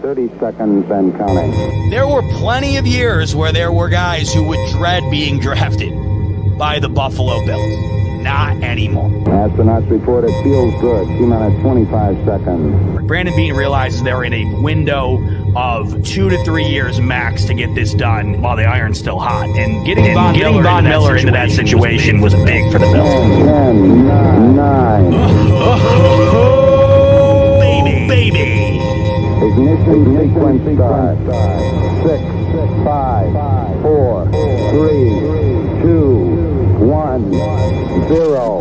30 seconds and counting. There were plenty of years where there were guys who would dread being drafted by the Buffalo Bills. Not anymore. Astronauts report it feels good. T-minus 25 seconds. Brandon Beane realizes they're in a window of 2 to 3 years max to get this done while the iron's still hot. And getting Von Miller into that situation was big for the Bills. 10, 9. Baby. Ignition sequence start. 6, 5, 4, 3, 2, 1, 0.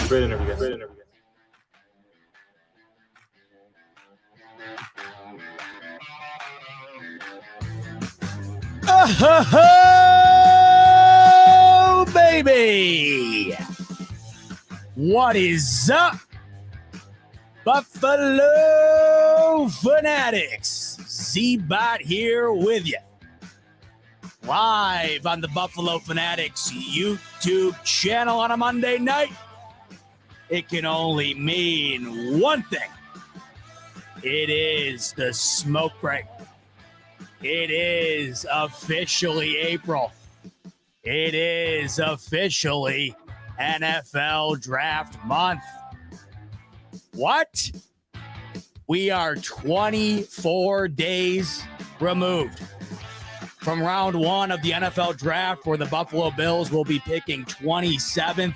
Great interview, guys. Oh, baby. What is up, Buffalo Fanatics? Z-Bot here with you. Live on the Buffalo Fanatics YouTube channel on a Monday night. It can only mean one thing. It is the smoke break. It is officially April. It is officially NFL Draft Month. What? We are 24 days removed from round one of the NFL Draft, where the Buffalo Bills will be picking 27th.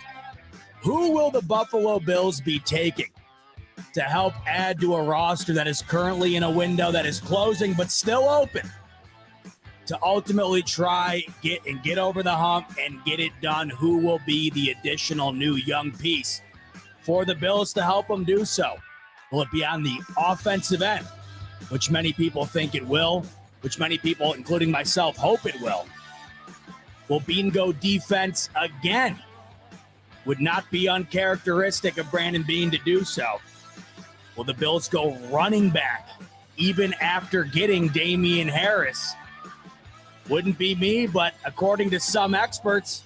Who will the Buffalo Bills be taking to help add to a roster that is currently in a window that is closing but still open, to ultimately try get over the hump and get it done? Who will be the additional new young piece for the Bills to help them do so? Will it be on the offensive end, which many people think it will, which many people, including myself, hope it will? Will Beane go defense again? Would not be uncharacteristic of Brandon Beane to do so. Will the Bills go running back even after getting Damian Harris? Wouldn't be me, but according to some experts,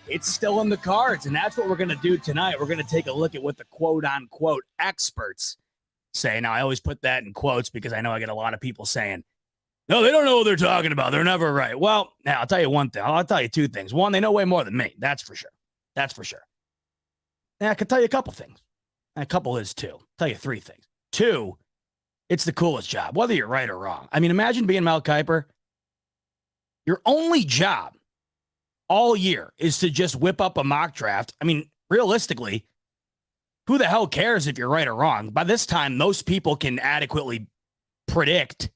it's still in the cards, and that's what we're going to do tonight. We're going to take a look at what the quote-unquote experts say. Now, I always put that in quotes because I know I get a lot of people saying, no, they don't know what they're talking about. They're never right. Well, now, I'll tell you one thing. I'll tell you two things. One, they know way more than me. That's for sure. That's for sure. And I can tell you a couple things. And a couple is two. I'll tell you three things. Two, it's the coolest job, whether you're right or wrong. I mean, imagine being Mel Kiper. Your only job all year is to just whip up a mock draft. I mean, realistically, who the hell cares if you're right or wrong? By this time, most people can adequately predict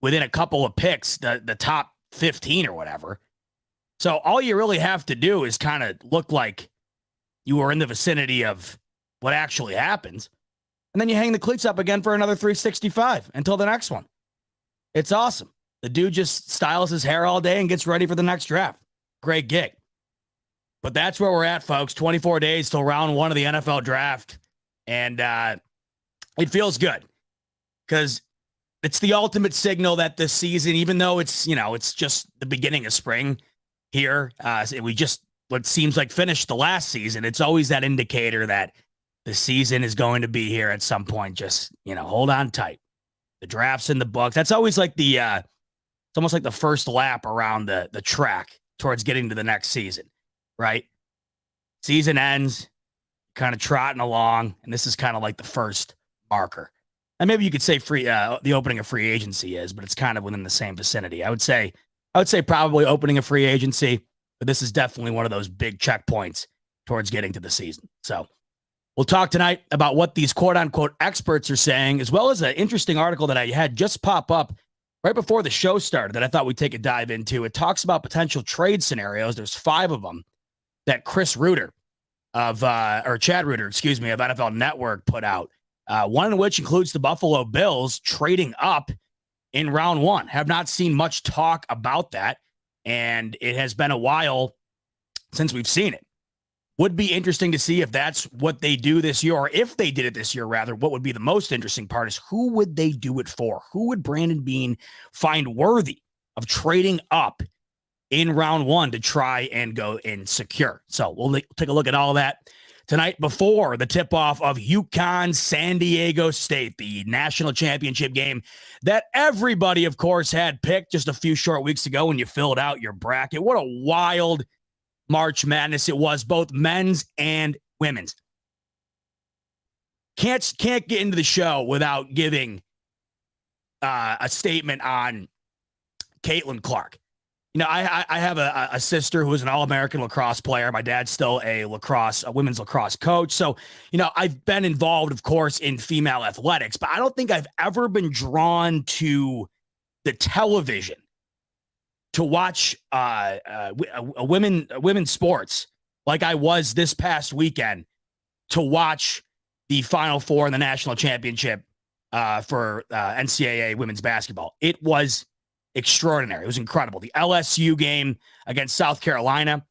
within a couple of picks the top 15 or whatever. So all you really have to do is kind of look like you were in the vicinity of what actually happens. And then you hang the cleats up again for another 365 until the next one. It's awesome. The dude just styles his hair all day and gets ready for the next draft. Great gig. But that's where we're at, folks. 24 days till round one of the NFL Draft. And it feels good because it's the ultimate signal that this season, even though it's just the beginning of spring here, we just what seems like finished the last season. It's always that indicator that the season is going to be here at some point. Just, hold on tight. The draft's in the books. That's always like it's almost like the first lap around the track towards getting to the next season, right? Season ends, kind of trotting along, and this is kind of like the first marker. And maybe you could say the opening of free agency is, but it's kind of within the same vicinity. I would say probably opening a free agency, but this is definitely one of those big checkpoints towards getting to the season. So we'll talk tonight about what these quote-unquote experts are saying, as well as an interesting article that I had just pop up right before the show started that I thought we'd take a dive into. It talks about potential trade scenarios. There's 5 of them that Chad Reuter, of NFL Network put out. One of which includes the Buffalo Bills trading up in round one. Have not seen much talk about that, and it has been a while since we've seen it. Would be interesting to see if that's what they do this year, or if they did it this year, rather. What would be the most interesting part is who would they do it for? Who would Brandon Beane find worthy of trading up in round one to try and go and secure? So we'll take a look at all that tonight before the tip-off of UConn San Diego State, the national championship game that everybody, of course, had picked just a few short weeks ago when you filled out your bracket. What a wild March Madness it was, both men's and women's. Can't get into the show without giving a statement on Caitlin Clark. You know, I have a sister who is an All-American lacrosse player. My dad's still a women's lacrosse coach. So, you know, I've been involved, of course, in female athletics, but I don't think I've ever been drawn to the television to watch women's sports like I was this past weekend to watch the Final Four in the national championship for NCAA women's basketball. It was extraordinary. It was incredible. The LSU game against South Carolina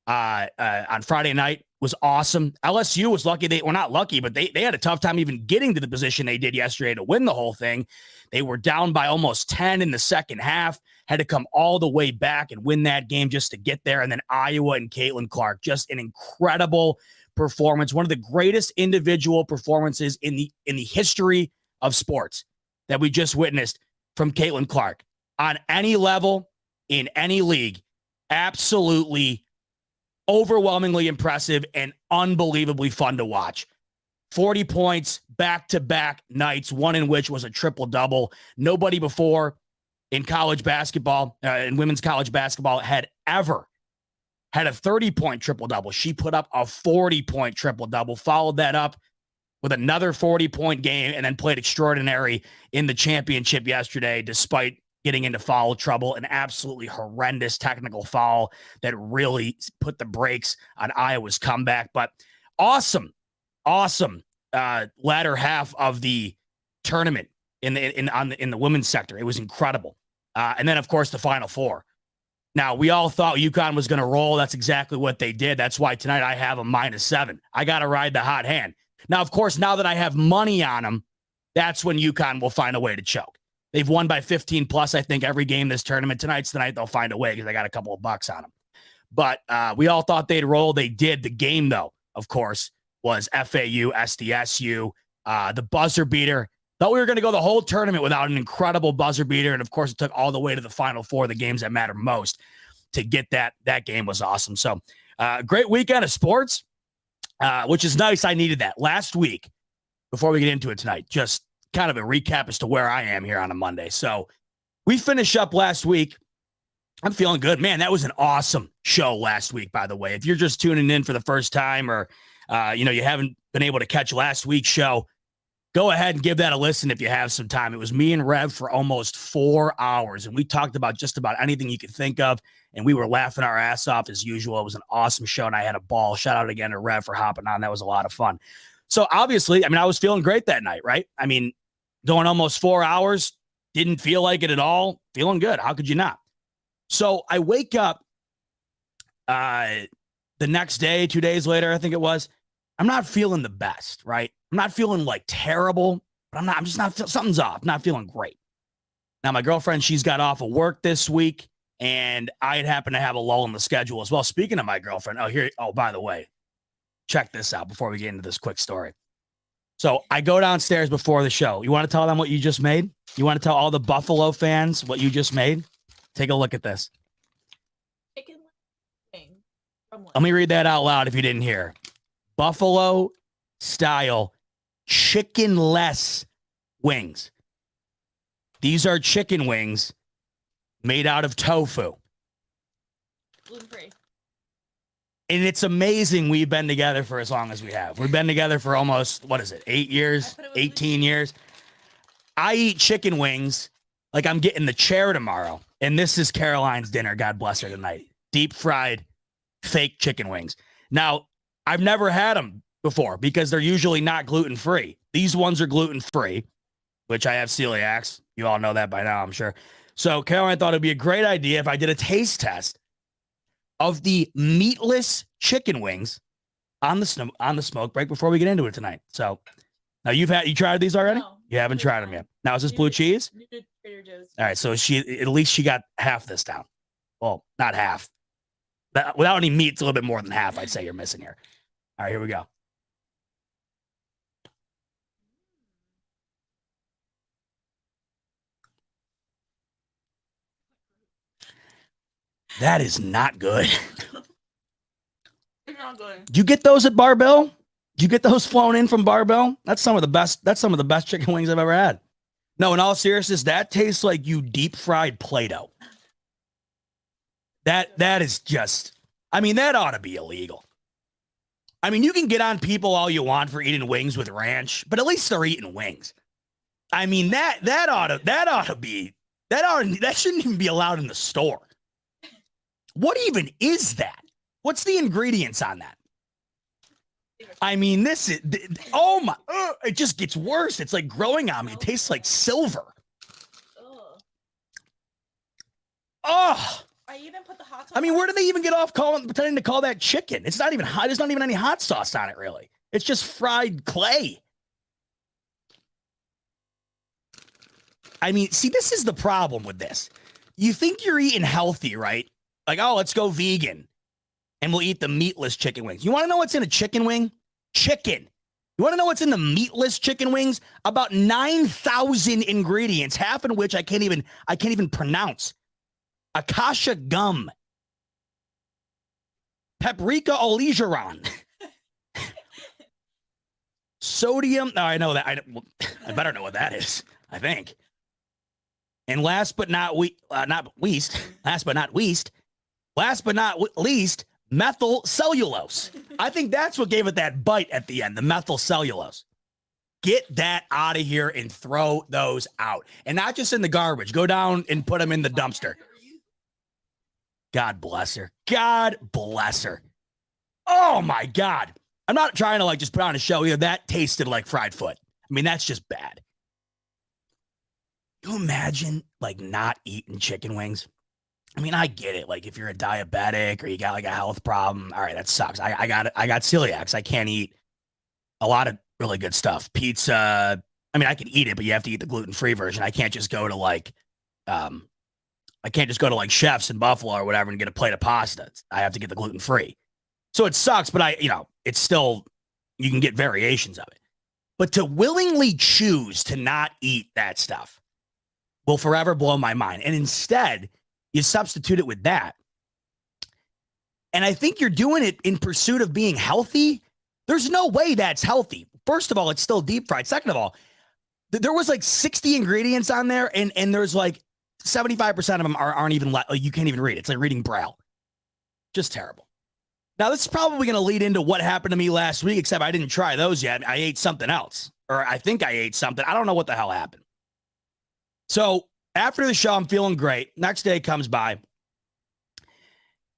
on Friday night was awesome. LSU was lucky. They were not lucky, but they had a tough time even getting to the position they did yesterday to win the whole thing. They were down by almost 10 in the second half, had to come all the way back and win that game just to get there. And then Iowa and Caitlin Clark, just an incredible performance. One of the greatest individual performances in the history of sports that we just witnessed from Caitlin Clark on any level, in any league. Absolutely overwhelmingly impressive and unbelievably fun to watch. 40 points, back-to-back nights, one in which was a triple-double. Nobody before in college basketball, in women's college basketball, had ever had a 30-point triple-double. She put up a 40-point triple-double, followed that up with another 40-point game, and then played extraordinary in the championship yesterday, despite getting into foul trouble, an absolutely horrendous technical foul that really put the brakes on Iowa's comeback. But awesome latter half of the tournament in the women's sector. It was incredible. And then, of course, the Final Four. Now, we all thought UConn was going to roll. That's exactly what they did. That's why tonight I have a -7. I got to ride the hot hand. Now, of course, now that I have money on them, that's when UConn will find a way to choke. They've won by 15 plus, I think, every game this tournament. Tonight's the night they'll find a way because I got a couple of bucks on them. But we all thought they'd roll. They did. The game, though, of course, was FAU, SDSU. The buzzer beater. Thought we were going to go the whole tournament without an incredible buzzer beater. And, of course, it took all the way to the Final Four, the games that matter most, to get that. That game was awesome. So, great weekend of sports, which is nice. I needed that. Last week, before we get into it tonight, just kind of a recap as to where I am here on a Monday. So we finished up last week. I'm feeling good, man. That was an awesome show last week, by the way. If you're just tuning in for the first time, or, you haven't been able to catch last week's show, go ahead and give that a listen if you have some time. It was me and Rev for almost 4 hours, and we talked about just about anything you could think of, and we were laughing our ass off as usual. It was an awesome show, and I had a ball. Shout out again to Rev for hopping on. That was a lot of fun. So obviously, I was feeling great that night, right? Going almost 4 hours, didn't feel like it at all. Feeling good. How could you not? So I wake up the next day, 2 days later, I think it was. I'm not feeling the best, right? I'm not feeling like terrible, but I'm just not, something's off. Not feeling great. Now, my girlfriend, she's got off of work this week, and I had happened to have a lull in the schedule as well. Speaking of my girlfriend, by the way, check this out before we get into this quick story. So I go downstairs before the show. You want to tell them what you just made? You want to tell all the Buffalo fans what you just made? Take a look at this. Chicken wing from Let me read that out loud if you didn't hear. Buffalo style chickenless wings. These are chicken wings made out of tofu. gluten-free. And it's amazing we've been together for as long as we have. We've been together for almost, 8 years, 18 years. I eat chicken wings like I'm getting the chair tomorrow. And this is Caroline's dinner. God bless her tonight. Deep fried fake chicken wings. Now, I've never had them before because they're usually not gluten-free. These ones are gluten-free, which I have celiacs. You all know that by now, I'm sure. So Caroline thought it'd be a great idea if I did a taste test of the meatless chicken wings on the smoke break before we get into it tonight. So now you tried these already? No, You haven't this tried time. them yet. Now is this New blue to- cheese? new to Trader Joe's. All right, so at least she got half this down. Well, not half. Without any meat, it's a little bit more than half. I'd say you're missing here. All right, here we go. That is not good. It's not good. Do you get those at Barbell? Do you get those flown in from Barbell? That's some of the best chicken wings I've ever had. No, in all seriousness, that tastes like you deep fried Play-Doh. That is just, I mean, that ought to be illegal. I mean, you can get on people all you want for eating wings with ranch, but at least they're eating wings. I mean, that shouldn't even be allowed in the store. What even is that? What's the ingredients on that? I mean, this is, oh my, it just gets worse. It's like growing on me. It tastes like silver. Ugh. Oh, I even put the hot sauce. I mean, where do they even get off pretending to call that chicken? It's not even hot. There's not even any hot sauce on it, really. It's just fried clay. I mean, see, this is the problem with this. You think you're eating healthy, right? Like, oh, let's go vegan and we'll eat the meatless chicken wings. You want to know what's in a chicken wing? Chicken. You want to know what's in the meatless chicken wings? About 9,000 ingredients, half of which I can't even pronounce. Acacia gum, paprika olegeron, sodium. No, I know that. I better know what that is, I think. And last but not least, methyl cellulose. I think that's what gave it that bite at the end, the methyl cellulose. Get that out of here and throw those out. And not just in the garbage. Go down and put them in the dumpster. God bless her. God bless her. Oh my God. I'm not trying to just put on a show here. That tasted like fried foot. I mean, that's just bad. Can you imagine not eating chicken wings? I mean, I get it. Like if you're a diabetic or you got a health problem, all right, that sucks. I got celiacs. I can't eat a lot of really good stuff. Pizza. I mean, I can eat it, but you have to eat the gluten-free version. I can't just go to Chef's in Buffalo or whatever and get a plate of pasta. I have to get the gluten-free. So it sucks, but it's still, you can get variations of it. But to willingly choose to not eat that stuff will forever blow my mind. And instead, you substitute it with that. And I think you're doing it in pursuit of being healthy. There's no way that's healthy. First of all, it's still deep fried. Second of all, there was 60 ingredients on there, and there's 75% of them aren't even, you can't even read it. It's like reading Braille. Just terrible. Now, this is probably going to lead into what happened to me last week, except I didn't try those yet. I ate something else, or I think I ate something. I don't know what the hell happened. So after the show, I'm feeling great. Next day comes by.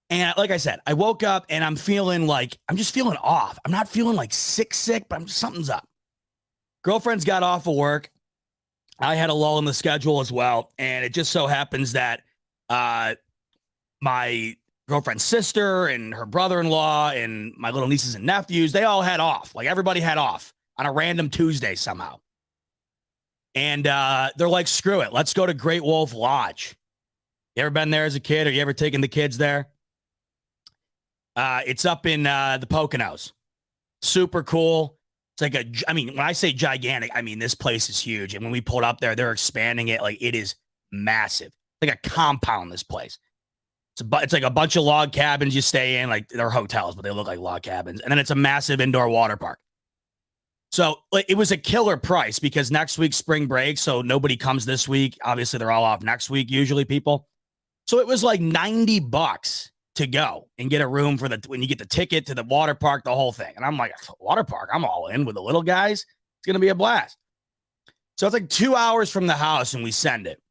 And like I said, I woke up and I'm feeling I'm just feeling off. I'm not feeling sick, but something's up. Girlfriend's got off of work. I had a lull in the schedule as well. And it just so happens that my girlfriend's sister and her brother-in-law and my little nieces and nephews, they all had off. Everybody had off on a random Tuesday somehow. And they're like, screw it. Let's go to Great Wolf Lodge. You ever been there as a kid, or you ever taken the kids there? It's up in the Poconos. Super cool. It's when I say gigantic, I mean, this place is huge. And when we pulled up there, they're expanding it. It is massive. Like a compound, this place. It's like a bunch of log cabins you stay in. They're hotels, but they look like log cabins. And then it's a massive indoor water park. So it was a killer price because next week's spring break. So nobody comes this week. Obviously, they're all off next week, usually people. So it was $90 to go and get a room when you get the ticket to the water park, the whole thing. And I'm like, water park, I'm all in with the little guys. It's going to be a blast. So it's 2 hours from the house and we send it.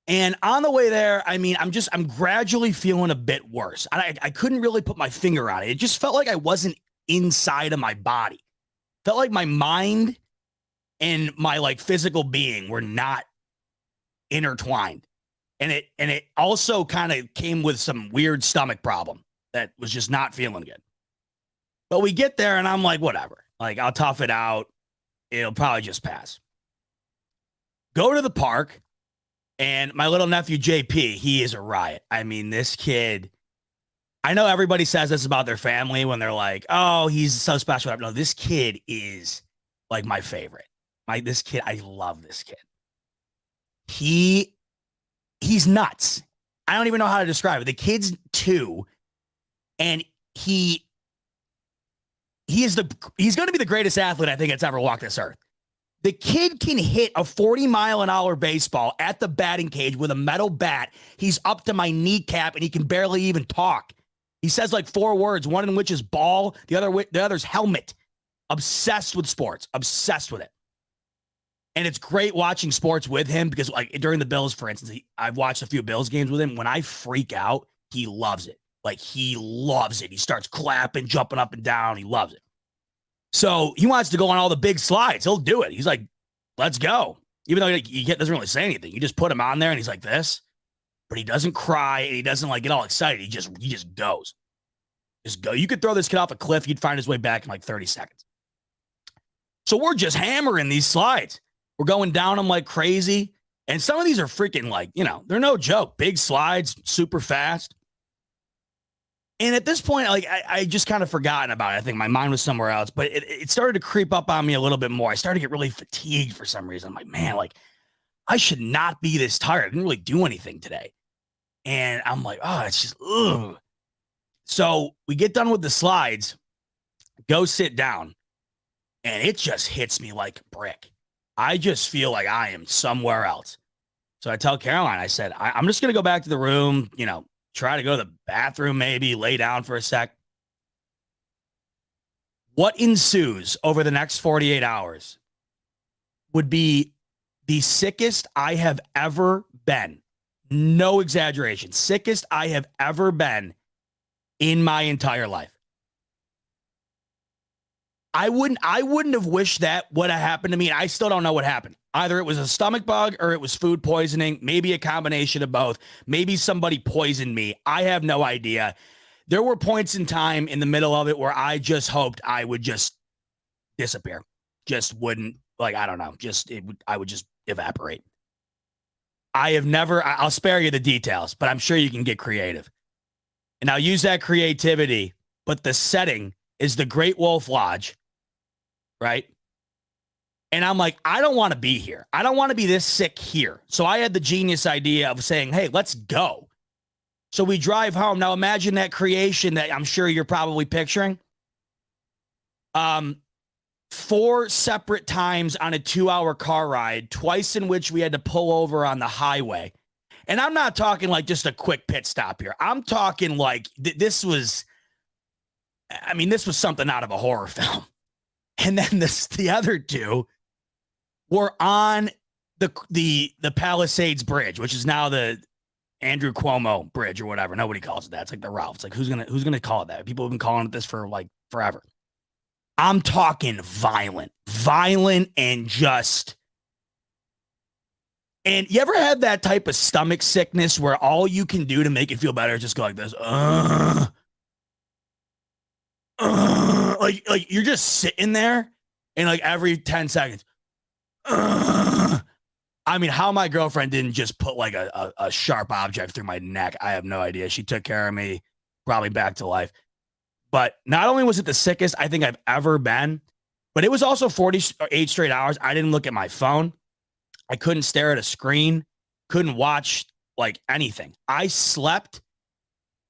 And on the way there, I mean, I'm gradually feeling a bit worse. I couldn't really put my finger on it. It just felt like I wasn't inside of my body. Felt like my mind and my physical being were not intertwined. And it also kind of came with some weird stomach problem that was just not feeling good. But we get there and I'm like, whatever. Like, I'll tough it out. It'll probably just pass. Go to the park, and my little nephew, JP, he is a riot. I mean, this kid, I know everybody says this about their family when they're like, oh, he's so special. No, this kid is like my favorite. This kid, I love this kid. He's nuts. I don't even know how to describe it. The kid's 2, and he's going to be the greatest athlete I think that's ever walked this earth. The kid can hit a 40-mile-an-hour baseball at the batting cage with a metal bat. He's up to my kneecap, and he can barely even talk. He says like 4 words, one in which is ball, the other's helmet. Obsessed with sports, obsessed with it. And it's great watching sports with him because, like, during the Bills, for instance, I've watched a few Bills games with him. When I freak out, he loves it. Like, he loves it. He starts clapping, jumping up and down. He loves it. So he wants to go on all the big slides. He'll do it. He's like, let's go. Even though he doesn't really say anything. You just put him on there and he's like this. But he doesn't cry and he doesn't like get all excited. He just goes. Just go. You could throw this kid off a cliff. He'd find his way back in like 30 seconds. So we're just hammering these slides. We're going down them like crazy. And some of these are freaking like, they're no joke. Big slides, super fast. And at this point, like, I just kind of forgotten about it. I think my mind was somewhere else, but it started to creep up on me a little bit more. I started to get really fatigued for some reason. I'm like, man, like, I should not be this tired. I didn't really do anything today. And I'm like, oh, it's just, ugh. So we get done with the slides, go sit down, and it just hits me like a brick. I just feel like I am somewhere else. So I tell Caroline, I said, I'm just going to go back to the room, try to go to the bathroom, maybe lay down for a sec. What ensues over the next 48 hours would be the sickest I have ever been. No exaggeration. Sickest I have ever been in my entire life. I wouldn't have wished that would have happened to me. I still don't know what happened. Either it was a stomach bug or it was food poisoning, maybe a combination of both. Maybe somebody poisoned me. I have no idea. There were points in time in the middle of it where I just hoped I would just disappear. Just wouldn't, like, I don't know, I would just evaporate. I'll spare you the details, but I'm sure you can get creative. And I'll use that creativity, but the setting is the Great Wolf Lodge, right? And I'm like, I don't want to be here. I don't want to be this sick here. So I had the genius idea of saying, hey, let's go. So we drive home. Now imagine that creation that I'm sure you're probably picturing. 4 separate times on a 2-hour car ride, twice in which we had to pull over on the highway. And I'm not talking like just a quick pit stop here. I'm talking like this was something out of a horror film. And then the other 2 were on the Palisades Bridge, which is now the Andrew Cuomo Bridge or whatever. Nobody calls it that. It's like the Ralph. It's like, who's gonna call it that? People have been calling it this for like forever. I'm talking violent and just. And you ever had that type of stomach sickness where all you can do to make it feel better is just go like this? Like you're just sitting there and like every 10 seconds. I mean, how my girlfriend didn't just put like a sharp object through my neck, I have no idea. She took care of me, brought me back to life. But not only was it the sickest I think I've ever been, but it was also 48 straight hours. I didn't look at my phone. I couldn't stare at a screen, couldn't watch like anything. I slept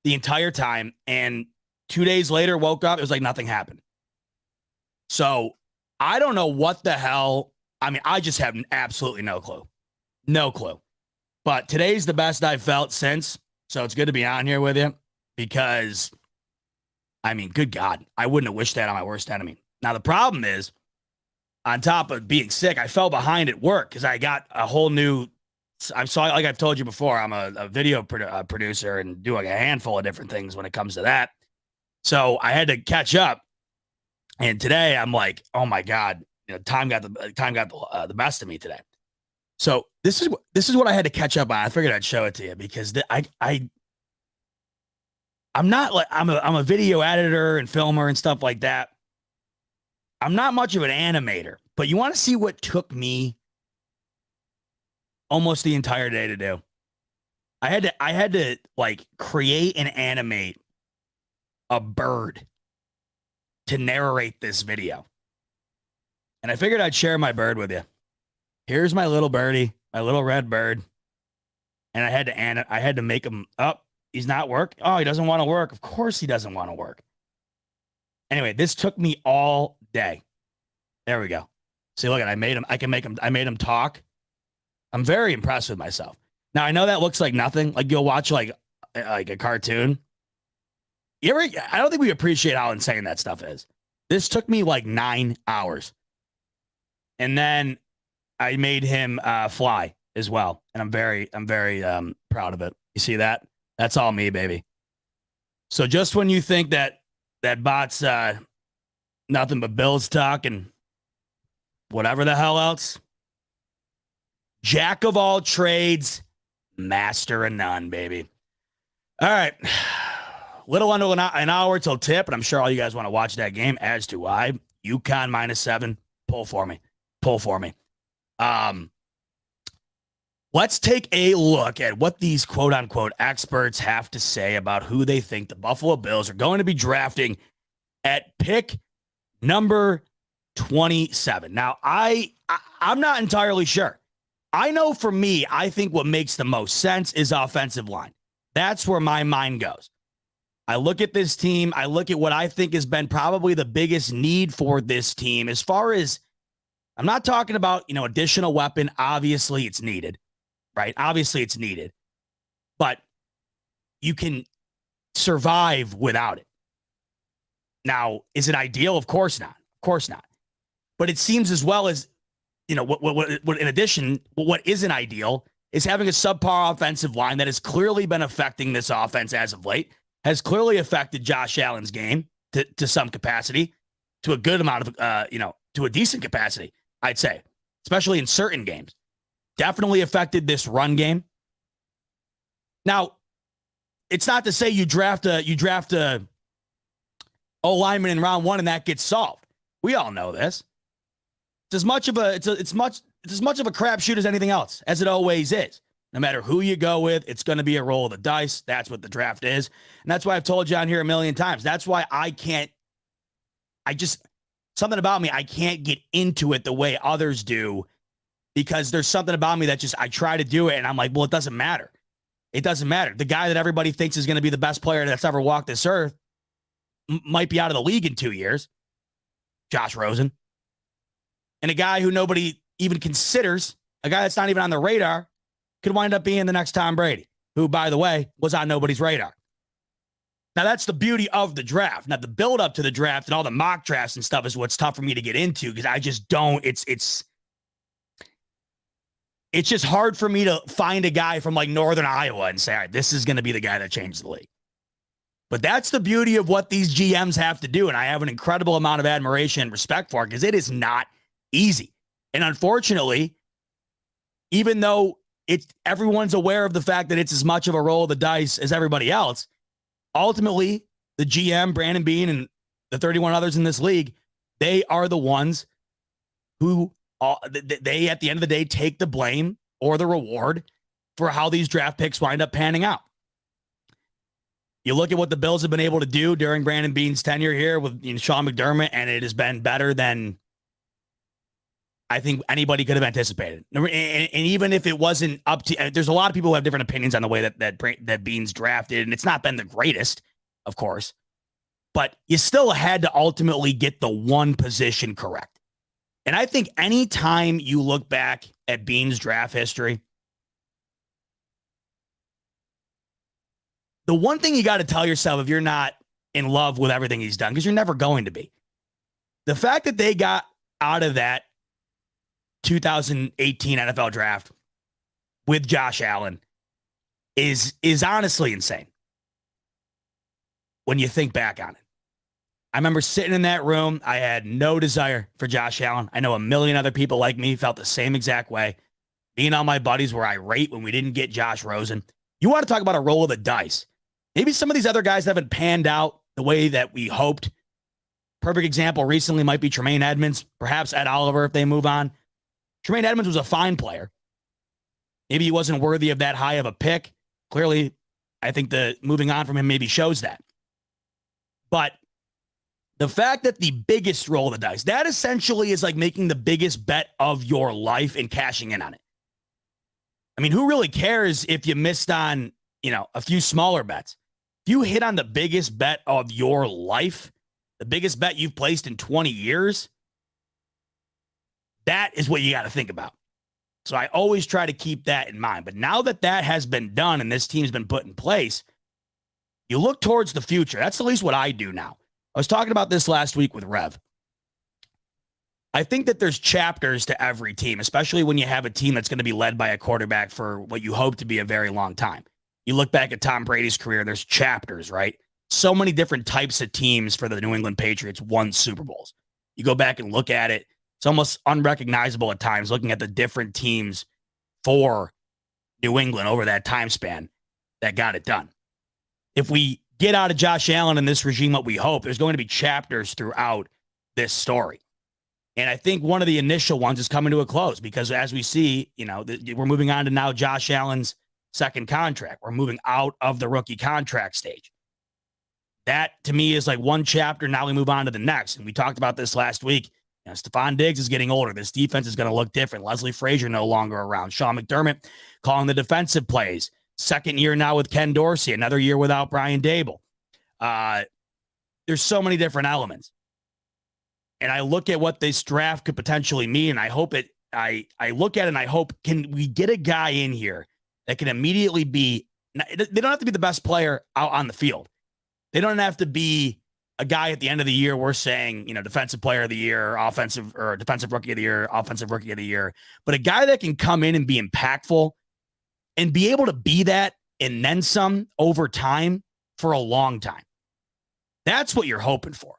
the entire time, and 2 days later woke up, it was like nothing happened. So I don't know what the hell. I mean, I just have absolutely no clue. No clue. But today's the best I've felt since. So it's good to be on here with you because, I mean, good God, I wouldn't have wished that on my worst enemy. Now, the problem is, on top of being sick, I fell behind at work because I got a whole new. Like I've told you before, I'm a video producer and do like a handful of different things when it comes to that. So I had to catch up. And today I'm like, oh my God, time got the best of me today. So this is what I had to catch up on. I figured I'd show it to you because I I'm not like I'm a video editor and filmer and stuff like that. I'm not much of an animator, but you want to see what took me almost the entire day to do? I had to like create and animate a bird to narrate this video. And I figured I'd share my bird with you. Here's my little birdie, my little red bird. And I had to make him up. He's not working. Oh, he doesn't want to work. Of course he doesn't want to work. Anyway, this took me all day. There we go. See, look at I made him talk. I'm very impressed with myself. Now I know that looks like nothing. Like you'll watch like a cartoon. I don't think we appreciate how insane that stuff is. This took me like 9 hours. And then I made him fly as well. And I'm very proud of it. You see that? That's all me, baby. So just when you think that bot's nothing but Bill's talk and whatever the hell else, jack of all trades, master of none, baby. All right. Little under an hour till tip, and I'm sure all you guys want to watch that game, as do I. UConn -7. Pull for me. Let's take a look at what these quote-unquote experts have to say about who they think the Buffalo Bills are going to be drafting at pick number 27. Now, I'm not entirely sure. I know for me, I think what makes the most sense is offensive line. That's where my mind goes. I look at this team. I look at what I think has been probably the biggest need for this team as far as I'm not talking about, additional weapon. Obviously, it's needed. Right? Obviously, it's needed. But you can survive without it. Now, is it ideal? Of course not. Of course not. But it seems as well as, what in addition, what isn't ideal is having a subpar offensive line that has clearly been affecting this offense as of late, has clearly affected Josh Allen's game to some capacity, to a good amount of, to a decent capacity, I'd say, especially in certain games. Definitely affected this run game. Now, it's not to say you draft a O-lineman in round 1 and that gets solved. We all know this. It's as much of a crapshoot as anything else, as it always is. No matter who you go with, it's going to be a roll of the dice. That's what the draft is. And that's why I've told you on here a million times. That's why something about me, I can't get into it the way others do. Because there's something about me that I try to do it and I'm like, well, it doesn't matter. It doesn't matter. The guy that everybody thinks is going to be the best player that's ever walked this earth might be out of the league in 2 years. Josh Rosen. And a guy who nobody even considers, a guy that's not even on the radar, could wind up being the next Tom Brady, who, by the way, was on nobody's radar. Now, that's the beauty of the draft. Now, the build up to the draft and all the mock drafts and stuff is what's tough for me to get into because I just don't. It's just hard for me to find a guy from like Northern Iowa and say, all right, this is going to be the guy that changed the league. But that's the beauty of what these GMs have to do. And I have an incredible amount of admiration and respect for it because it is not easy. And unfortunately, even though everyone's aware of the fact that it's as much of a roll of the dice as everybody else, ultimately, the GM, Brandon Beane, and the 31 others in this league, they are the ones who they, at the end of the day, take the blame or the reward for how these draft picks wind up panning out. You look at what the Bills have been able to do during Brandon Beane's tenure here with Sean McDermott, and it has been better than I think anybody could have anticipated. And even if it wasn't up to, there's a lot of people who have different opinions on the way that Beane's drafted, and it's not been the greatest, of course, but you still had to ultimately get the one position correct. And I think anytime you look back at Beane's draft history, the one thing you got to tell yourself if you're not in love with everything he's done, because you're never going to be, the fact that they got out of that 2018 NFL draft with Josh Allen is honestly insane when you think back on it. I remember sitting in that room. I had no desire for Josh Allen. I know a million other people like me felt the same exact way. Me and all my buddies were irate when we didn't get Josh Rosen. You want to talk about a roll of the dice. Maybe some of these other guys haven't panned out the way that we hoped. Perfect example recently might be Tremaine Edmonds, perhaps Ed Oliver if they move on. Tremaine Edmonds was a fine player. Maybe he wasn't worthy of that high of a pick. Clearly, I think the moving on from him maybe shows that. But the fact that the biggest roll of the dice, that essentially is like making the biggest bet of your life and cashing in on it. I mean, who really cares if you missed on, a few smaller bets? If you hit on the biggest bet of your life, the biggest bet you've placed in 20 years, that is what you got to think about. So I always try to keep that in mind. But now that that has been done and this team's been put in place, you look towards the future. That's at least what I do now. I was talking about this last week with Rev. I think that there's chapters to every team, especially when you have a team that's going to be led by a quarterback for what you hope to be a very long time. You look back at Tom Brady's career, there's chapters, right? So many different types of teams for the New England Patriots won Super Bowls. You go back and look at it, it's almost unrecognizable at times looking at the different teams for New England over that time span that got it done. If we get out of Josh Allen and this regime what we hope, there's going to be chapters throughout this story. And I think one of the initial ones is coming to a close because as we see, we're moving on to now Josh Allen's second contract. We're moving out of the rookie contract stage. That to me is like one chapter. Now we move on to the next. And we talked about this last week. Stephon Diggs is getting older. This defense is going to look different. Leslie Frazier no longer around. Sean McDermott calling the defensive plays. Second year now with Ken Dorsey. Another year without Brian Dable. There's so many different elements. And I look at what this draft could potentially mean. And I hope I look at it and I hope, can we get a guy in here that can immediately be, they don't have to be the best player out on the field. They don't have to be a guy at the end of the year we're saying, defensive player of the year, offensive or defensive rookie of the year, offensive rookie of the year, but a guy that can come in and be impactful and be able to be that and then some over time for a long time. That's what you're hoping for.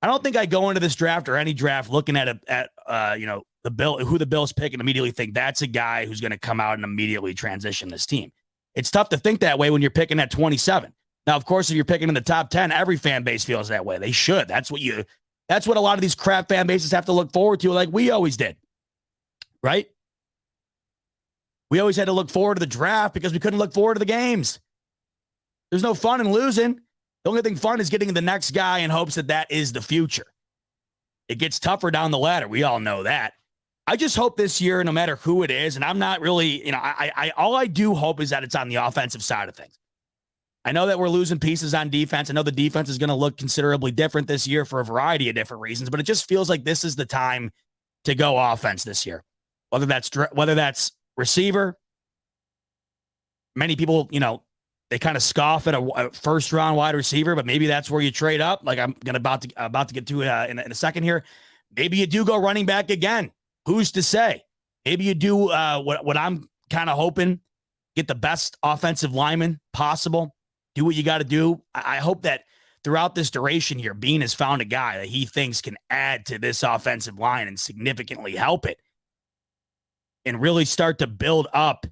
I don't think I go into this draft or any draft looking at the who the Bills pick and immediately think that's a guy who's going to come out and immediately transition this team. It's tough to think that way when you're picking at 27. Now, of course, if you're picking in the top 10, every fan base feels that way. They should. That's what a lot of these crap fan bases have to look forward to, like we always did. Right? We always had to look forward to the draft because we couldn't look forward to the games. There's no fun in losing. The only thing fun is getting the next guy in hopes that that is the future. It gets tougher down the ladder. We all know that. I just hope this year, no matter who it is, and I'm not really, all I do hope is that it's on the offensive side of things. I know that we're losing pieces on defense. I know the defense is going to look considerably different this year for a variety of different reasons, but it just feels like this is the time to go offense this year. Whether that's receiver, many people, they kind of scoff at a first-round wide receiver, but maybe that's where you trade up. Like I'm about to get to in a second here. Maybe you do go running back again. Who's to say? Maybe you do what I'm kind of hoping, get the best offensive lineman possible. Do what you got to do. I hope that throughout this duration here, Bean has found a guy that he thinks can add to this offensive line and significantly help it and really start to build up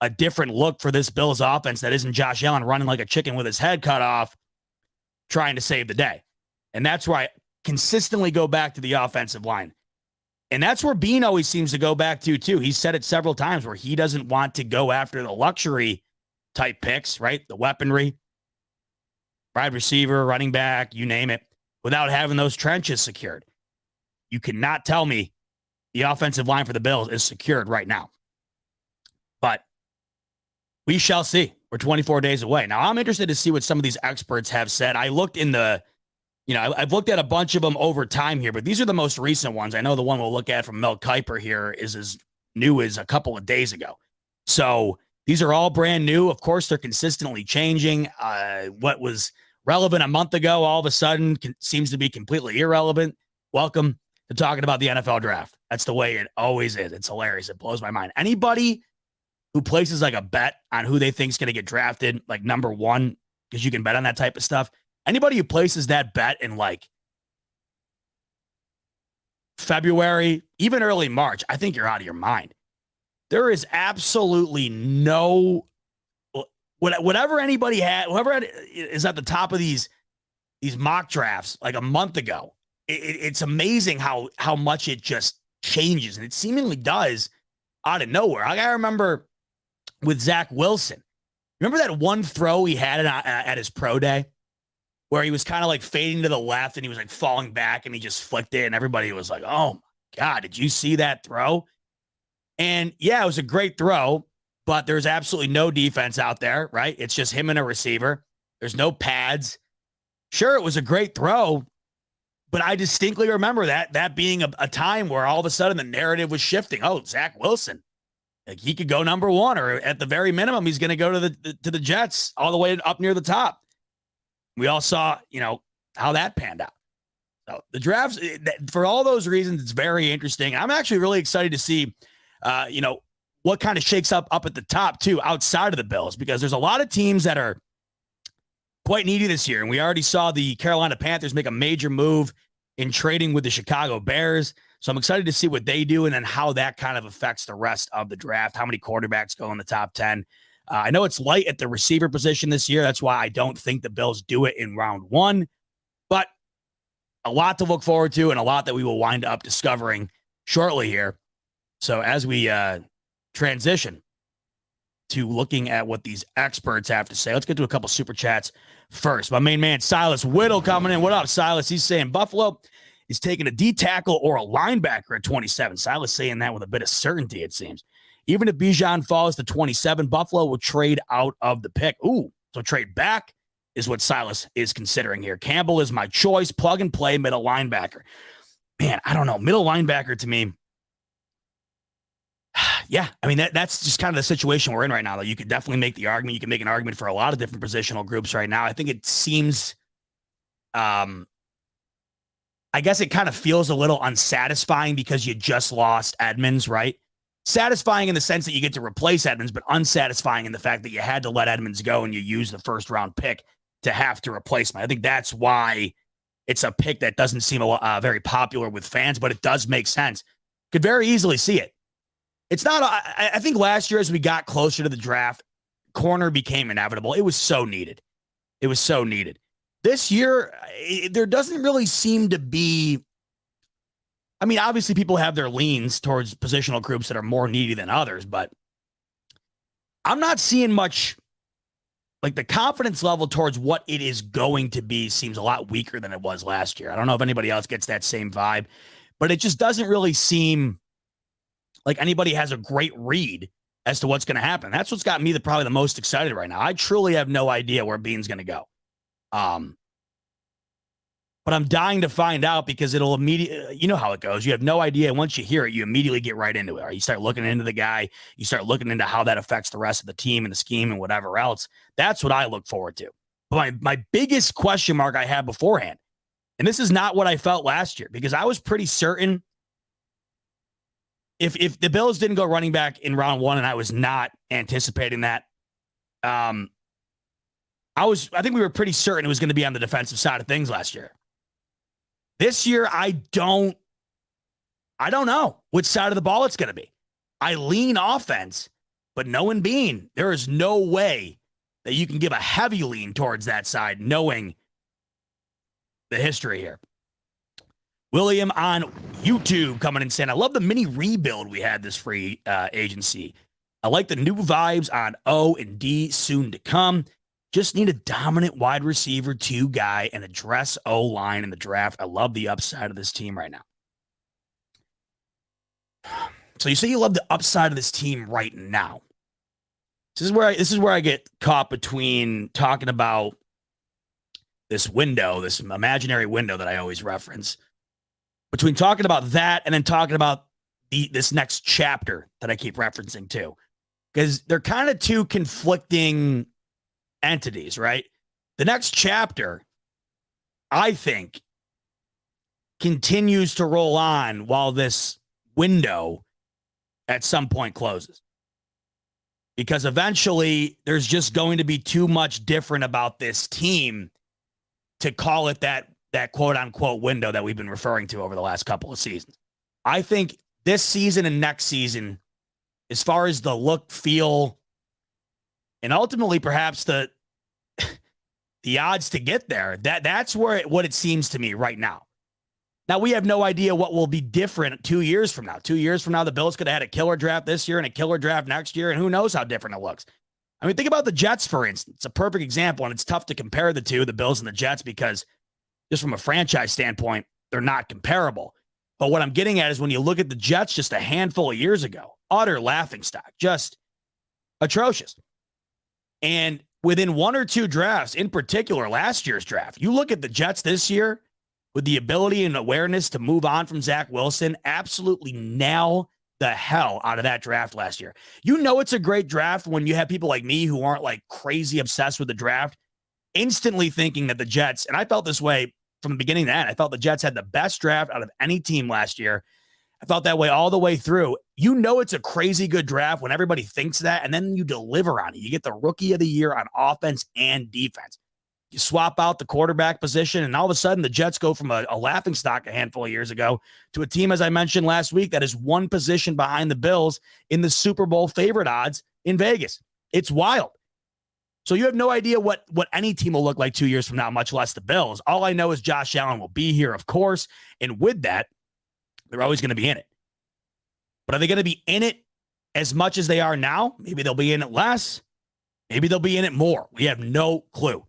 a different look for this Bills offense that isn't Josh Allen running like a chicken with his head cut off, trying to save the day. And that's where I consistently go back to the offensive line. And that's where Bean always seems to go back to, too. He's said it several times where he doesn't want to go after the luxury type picks, right? The weaponry, wide receiver, running back, you name it, without having those trenches secured. You cannot tell me the offensive line for the Bills is secured right now. But we shall see. We're 24 days away. Now, I'm interested to see what some of these experts have said. I looked in the, I've looked at a bunch of them over time here, but these are the most recent ones. I know the one we'll look at from Mel Kiper here is as new as a couple of days ago. So these are all brand new. Of course, they're consistently changing. What was relevant a month ago, all of a sudden seems to be completely irrelevant. Welcome to talking about the NFL draft. That's the way it always is. It's hilarious. It blows my mind. Anybody who places like a bet on who they think is going to get drafted, like number one, because you can bet on that type of stuff. Anybody who places that bet in like February, even early March, I think you're out of your mind. There is absolutely no whatever anybody had, whoever is at the top of these mock drafts like a month ago, it's amazing how much it just changes, and it seemingly does out of nowhere. I remember with Zach Wilson. Remember that one throw he had at his pro day where he was kind of like fading to the left and he was like falling back and he just flicked it and everybody was like, oh my God, did you see that throw? And yeah, it was a great throw, but there's absolutely no defense out there, right? It's just him and a receiver. There's no pads. Sure, it was a great throw, but I distinctly remember that being a time where all of a sudden the narrative was shifting. Oh, Zach Wilson. Like he could go number one, or at the very minimum, he's going to go to the Jets all the way up near the top. We all saw, how that panned out. So the drafts, for all those reasons, it's very interesting. I'm actually really excited to see, what kind of shakes up at the top too, outside of the Bills, because there's a lot of teams that are quite needy this year, and we already saw the Carolina Panthers make a major move in trading with the Chicago Bears. So I'm excited to see what they do and then how that kind of affects the rest of the draft, how many quarterbacks go in the top 10. I know it's light at the receiver position this year. That's why I don't think the Bills do it in round one, but a lot to look forward to and a lot that we will wind up discovering shortly here. So as we transition to looking at what these experts have to say, let's get to a couple super chats first. My main man, Silas Whittle, coming in. What up, Silas? He's saying Buffalo is taking a D tackle or a linebacker at 27. Silas saying that with a bit of certainty, it seems. Even if Bijan falls to 27, Buffalo will trade out of the pick. Ooh, so trade back is what Silas is considering here. Campbell is my choice. Plug and play middle linebacker. Man, I don't know. Middle linebacker to me. Yeah, I mean, that's just kind of the situation we're in right now. Though. You could definitely make the argument. You can make an argument for a lot of different positional groups right now. I think it seems, I guess it kind of feels a little unsatisfying because you just lost Edmonds, right? Satisfying in the sense that you get to replace Edmonds, but unsatisfying in the fact that you had to let Edmonds go and you used the first round pick to have to replace him. I think that's why it's a pick that doesn't seem very popular with fans, but it does make sense. Could very easily see it. It's not, I think last year as we got closer to the draft, corner became inevitable. It was so needed. It was so needed. This year, there doesn't really seem to be, I mean, obviously people have their leans towards positional groups that are more needy than others, but I'm not seeing much, like the confidence level towards what it is going to be seems a lot weaker than it was last year. I don't know if anybody else gets that same vibe, but it just doesn't really seem like anybody has a great read as to what's going to happen. That's what's got me probably the most excited right now. I truly have no idea where Bean's going to go. But I'm dying to find out because it'll immediately, you know how it goes. You have no idea. Once you hear it, you immediately get right into it. Or you start looking into the guy. You start looking into how that affects the rest of the team and the scheme and whatever else. That's what I look forward to. But my biggest question mark I had beforehand, and this is not what I felt last year, because I was pretty certain if the Bills didn't go running back in round one, and I was not anticipating that, I think we were pretty certain it was going to be on the defensive side of things last year. This year, I don't know which side of the ball it's going to be. I lean offense, but knowing Bean, there is no way that you can give a heavy lean towards that side, knowing the history here. William on YouTube coming in saying, I love the mini rebuild we had this free agency. I like the new vibes on O and D soon to come. Just need a dominant wide receiver 2 guy and address O-line in the draft. I love the upside of this team right now. So you say you love the upside of this team right now. This is where I get caught between talking about this window, this imaginary window that I always reference, between talking about that and then talking about this next chapter that I keep referencing too, because they're kind of two conflicting entities, right? The next chapter, I think, continues to roll on while this window at some point closes. Because eventually there's just going to be too much different about this team to call it that quote unquote window that we've been referring to over the last couple of seasons. I think this season and next season, as far as the look, feel, And ultimately, perhaps the odds to get there, that's what it seems to me right now. Now, we have no idea what will be different 2 years from now. 2 years from now, the Bills could have had a killer draft this year and a killer draft next year, and who knows how different it looks. I mean, think about the Jets, for instance. It's a perfect example, and it's tough to compare the two, the Bills and the Jets, because just from a franchise standpoint, they're not comparable. But what I'm getting at is when you look at the Jets just a handful of years ago, utter laughingstock, just atrocious. And within one or two drafts, in particular last year's draft, you look at the Jets this year with the ability and awareness to move on from Zach Wilson, absolutely nail the hell out of that draft last year. You know it's a great draft when you have people like me who aren't like crazy obsessed with the draft, instantly thinking that the Jets, and I felt this way from the beginning to end, I felt the Jets had the best draft out of any team last year. I felt that way all the way through. You know it's a crazy good draft when everybody thinks that, and then you deliver on it. You get the rookie of the year on offense and defense. You swap out the quarterback position, and all of a sudden the Jets go from a laughingstock a handful of years ago to a team, as I mentioned last week, that is one position behind the Bills in the Super Bowl favorite odds in Vegas. It's wild. So you have no idea what any team will look like 2 years from now, much less the Bills. All I know is Josh Allen will be here, of course, and with that, they're always going to be in it. But are they going to be in it as much as they are now? Maybe they'll be in it less. Maybe they'll be in it more. We have no clue.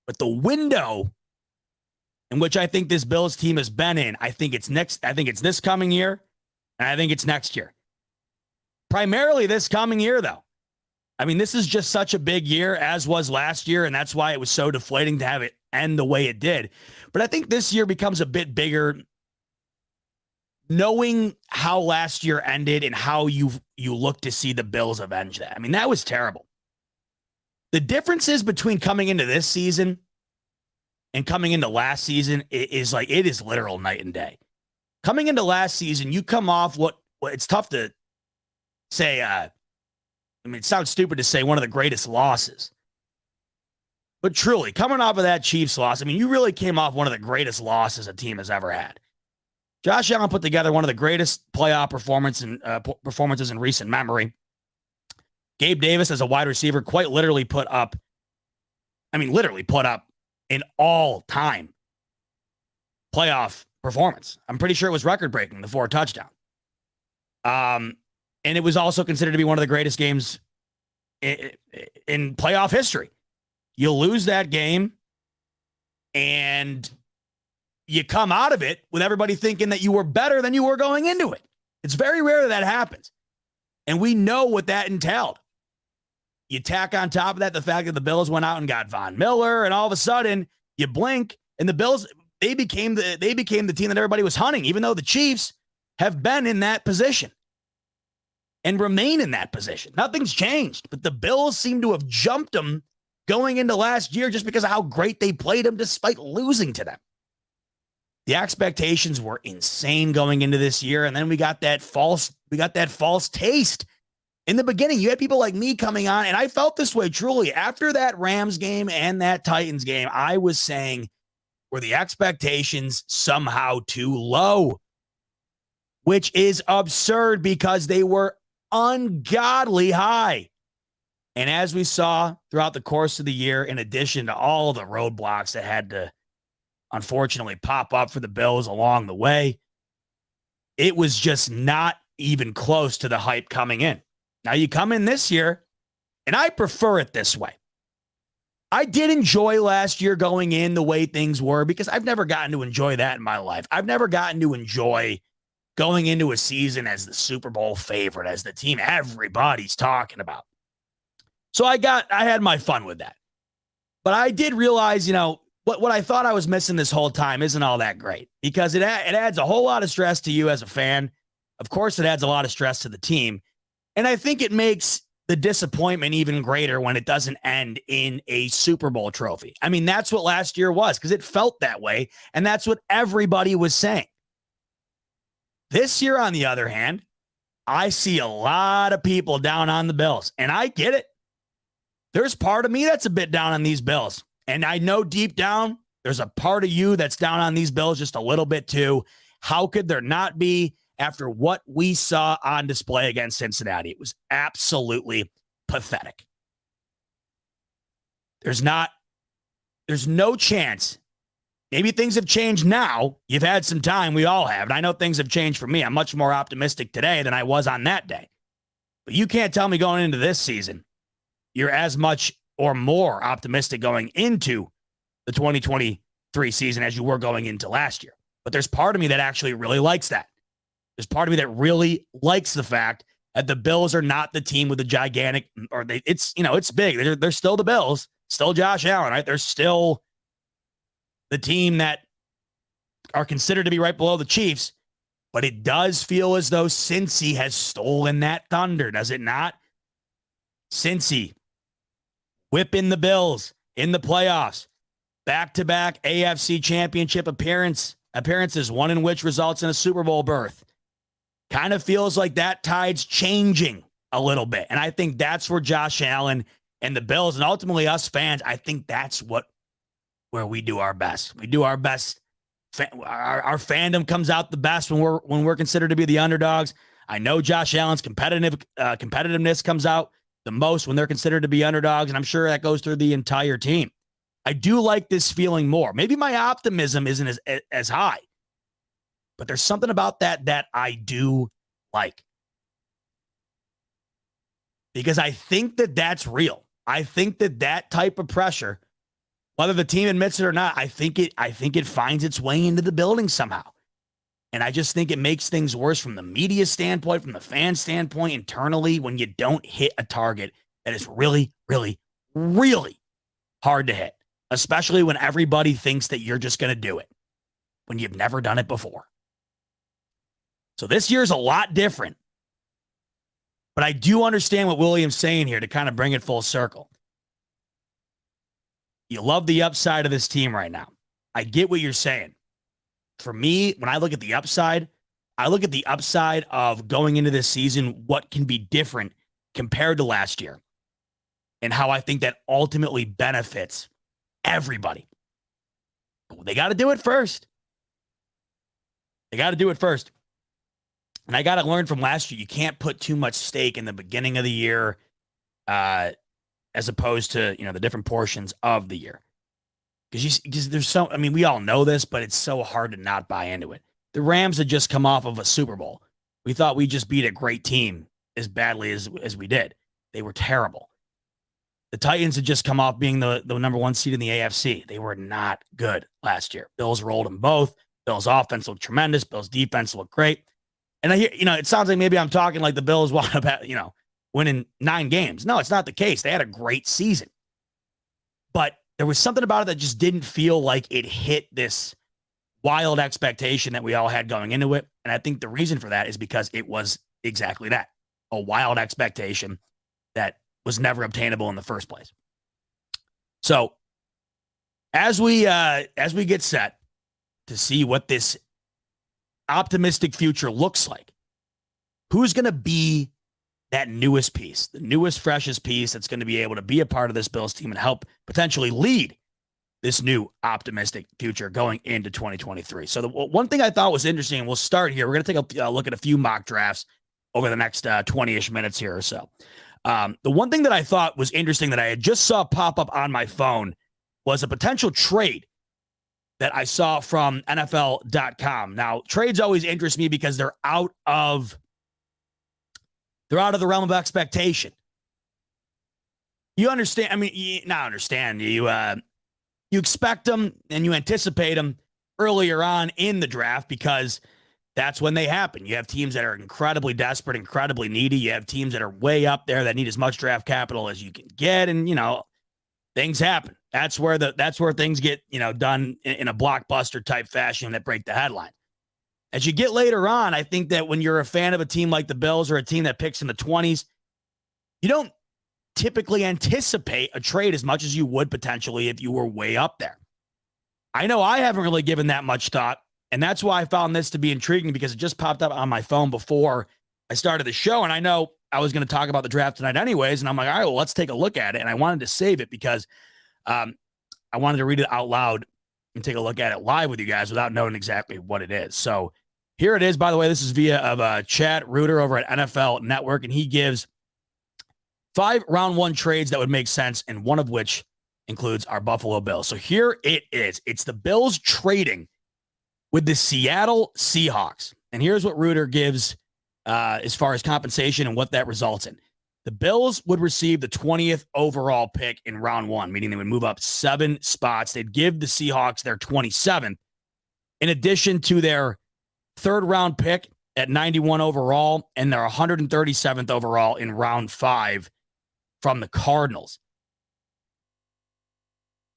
But the window in which I think this Bills team has been in, I think it's this coming year, and I think it's next year. Primarily this coming year, though. I mean, this is just such a big year, as was last year, and that's why it was so deflating to have it end the way it did. But I think this year becomes a bit bigger, knowing how last year ended and how you look to see the Bills avenge that. I mean, that was terrible. The differences between coming into this season and coming into last season is like, it is literal night and day. Coming into last season, you come off what it's tough to say. I mean, it sounds stupid to say one of the greatest losses, but truly coming off of that Chiefs loss, I mean, you really came off one of the greatest losses a team has ever had. Josh Allen put together one of the greatest playoff performances in recent memory. Gabe Davis, as a wide receiver, quite literally put up an all-time playoff performance. I'm pretty sure it was record-breaking, the 4 touchdown. And it was also considered to be one of the greatest games in playoff history. You lose that game, and you come out of it with everybody thinking that you were better than you were going into it. It's very rare that happens. And we know what that entailed. You tack on top of that the fact that the Bills went out and got Von Miller, and all of a sudden you blink, and the Bills, they became the team that everybody was hunting, even though the Chiefs have been in that position and remain in that position. Nothing's changed, but the Bills seem to have jumped them going into last year just because of how great they played them despite losing to them. The expectations were insane going into this year, and then we got that false taste. In the beginning, you had people like me coming on, and I felt this way truly. After that Rams game and that Titans game, I was saying, were the expectations somehow too low? Which is absurd because they were ungodly high. And as we saw throughout the course of the year, in addition to all the roadblocks that had to unfortunately pop up for the Bills along the way, it was just not even close to the hype coming in. Now you come in this year, and I prefer it this way. I did enjoy last year going in the way things were because I've never gotten to enjoy that in my life. I've never gotten to enjoy going into a season as the Super Bowl favorite, as the team everybody's talking about. So I had my fun with that. But I did realize, what I thought I was missing this whole time isn't all that great because it adds a whole lot of stress to you as a fan. Of course, it adds a lot of stress to the team. And I think it makes the disappointment even greater when it doesn't end in a Super Bowl trophy. I mean, that's what last year was because it felt that way. And that's what everybody was saying. This year, on the other hand, I see a lot of people down on the Bills, and I get it. There's part of me that's a bit down on these Bills. And I know deep down, there's a part of you that's down on these Bills just a little bit too. How could there not be after what we saw on display against Cincinnati? It was absolutely pathetic. There's no chance. Maybe things have changed now. You've had some time. We all have. And I know things have changed for me. I'm much more optimistic today than I was on that day. But you can't tell me going into this season, you're as much or more optimistic going into the 2023 season as you were going into last year. But there's part of me that actually really likes that. There's part of me that really likes the fact that the Bills are not the team with the gigantic, it's big. They're still the Bills, still Josh Allen, right? They're still the team that are considered to be right below the Chiefs, but it does feel as though Cincy has stolen that thunder, does it not? Cincy whipping the Bills in the playoffs, back-to-back AFC Championship appearances, one in which results in a Super Bowl berth. Kind of feels like that tide's changing a little bit, and I think that's where Josh Allen and the Bills, and ultimately us fans, I think that's where we do our best. We do our best. Our fandom comes out the best when we're considered to be the underdogs. I know Josh Allen's competitiveness comes out the most when they're considered to be underdogs, and I'm sure that goes through the entire team. I do like this feeling more. Maybe my optimism isn't as high, but there's something about that I do like. Because I think that's real. I think that type of pressure, whether the team admits it or not, I think it finds its way into the building somehow. And I just think it makes things worse from the media standpoint, from the fan standpoint, internally, when you don't hit a target that is really, really, really hard to hit, especially when everybody thinks that you're just going to do it when you've never done it before. So this year's a lot different. But I do understand what William's saying here to kind of bring it full circle. You love the upside of this team right now. I get what you're saying. For me, when I look at the upside, I look at the upside of going into this season, what can be different compared to last year, and how I think that ultimately benefits everybody. But they got to do it first. They got to do it first. And I got to learn from last year. You can't put too much stake in the beginning of the year as opposed to, the different portions of the year. Because there's we all know this, but it's so hard to not buy into it. The Rams had just come off of a Super Bowl. We thought we just beat a great team as badly as we did. They were terrible. The Titans had just come off being the number one seed in the AFC. They were not good last year. Bills rolled them both. Bills offense looked tremendous. Bills defense looked great. And I hear, it sounds like maybe I'm talking like the Bills wound up, winning 9 games. No, it's not the case. They had a great season. But there was something about it that just didn't feel like it hit this wild expectation that we all had going into it. And I think the reason for that is because it was exactly that, a wild expectation that was never obtainable in the first place. So as we get set to see what this optimistic future looks like, who's going to be that newest piece, the newest, freshest piece that's going to be able to be a part of this Bills team and help potentially lead this new optimistic future going into 2023. So the one thing I thought was interesting, and we'll start here. We're going to take a look at a few mock drafts over the next 20-ish minutes here or so. The one thing that I thought was interesting that I had just saw pop up on my phone was a potential trade that I saw from NFL.com. Now, trades always interest me because they're out of the realm of expectation. You understand? You expect them and you anticipate them earlier on in the draft because that's when they happen. You have teams that are incredibly desperate, incredibly needy. You have teams that are way up there that need as much draft capital as you can get, and things happen. That's where things get done in a blockbuster type fashion that break the headline. As you get later on, I think that when you're a fan of a team like the Bills or a team that picks in the 20s, you don't typically anticipate a trade as much as you would potentially if you were way up there. I know I haven't really given that much thought, and that's why I found this to be intriguing because it just popped up on my phone before I started the show, and I know I was going to talk about the draft tonight anyways, and I'm like, all right, well, let's take a look at it, and I wanted to save it because I wanted to read it out loud and take a look at it live with you guys without knowing exactly what it is. So here it is. By the way, this is via Chad Reuter over at NFL Network, and he gives 5 round 1 trades that would make sense, and one of which includes our Buffalo Bills. So here it is. It's the Bills trading with the Seattle Seahawks. And here's what Reuter gives as far as compensation and what that results in. The Bills would receive the 20th overall pick in round one, meaning they would move up 7 spots. They'd give the Seahawks their 27th, in addition to their 3rd round pick at 91 overall and their 137th overall in round 5 from the Cardinals.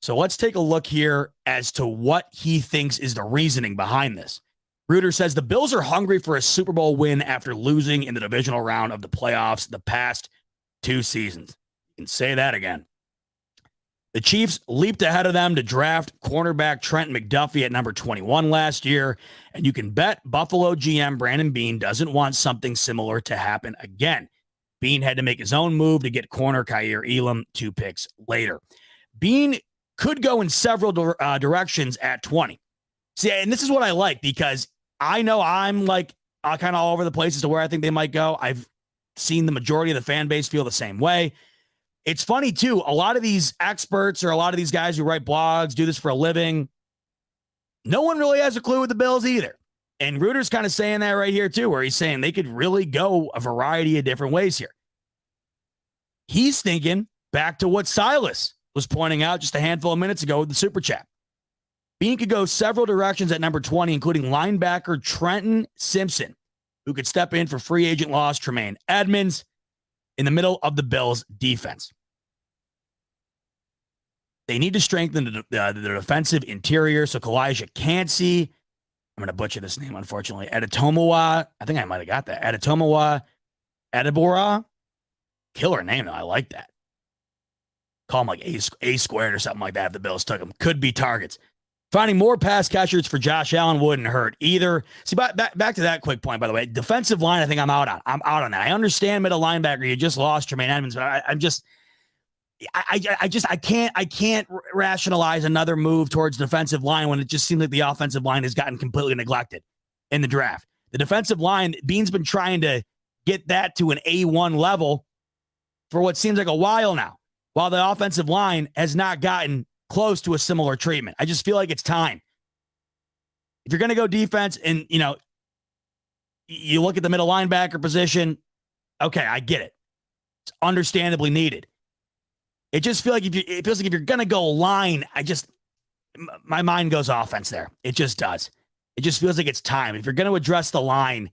So let's take a look here as to what he thinks is the reasoning behind this. Reuter says the Bills are hungry for a Super Bowl win after losing in the divisional round of the playoffs the past 2 seasons. You can say that again. The Chiefs leaped ahead of them to draft cornerback Trent McDuffie at number 21 last year, and you can bet Buffalo GM Brandon Beane doesn't want something similar to happen again. Beane had to make his own move to get corner Kaiir Elam 2 picks later. Beane could go in several directions at 20. See, and this is what I like, because I know I'm like kind of all over the place as to where I think they might go. I've seen the majority of the fan base feel the same way. It's funny, too. A lot of these experts or a lot of these guys who write blogs, do this for a living, no one really has a clue with the Bills either. And Reuter's kind of saying that right here, too, where he's saying they could really go a variety of different ways here. He's thinking back to what Silas was pointing out just a handful of minutes ago with the Super Chat. Beane could go several directions at number 20, including linebacker Trenton Simpson, who could step in for free agent loss Tremaine Edmonds in the middle of the Bills' defense. They need to strengthen the defensive interior, so Kalijah Cansey, I'm going to butcher this name, unfortunately, Adetomawa, I think I might have got that, Adetomawa Adebora, killer name, though, I like that. Call him like A squared or something like that if the Bills took him. Could be targets. Finding more pass catchers for Josh Allen wouldn't hurt either. See, back to that quick point, by the way. Defensive line, I think I'm out on. I'm out on that. I understand middle linebacker. You just lost Tremaine Edmonds, but I can't rationalize another move towards defensive line when it just seems like the offensive line has gotten completely neglected in the draft. The defensive line, Beane's been trying to get that to an A1 level for what seems like a while now, while the offensive line has not gotten close to a similar treatment. I just feel like it's time. If you're going to go defense and, you look at the middle linebacker position, okay, I get it. It's understandably needed. It just feels like if you're going to go line, my mind goes offense there. It just does. It just feels like it's time. If you're going to address the line,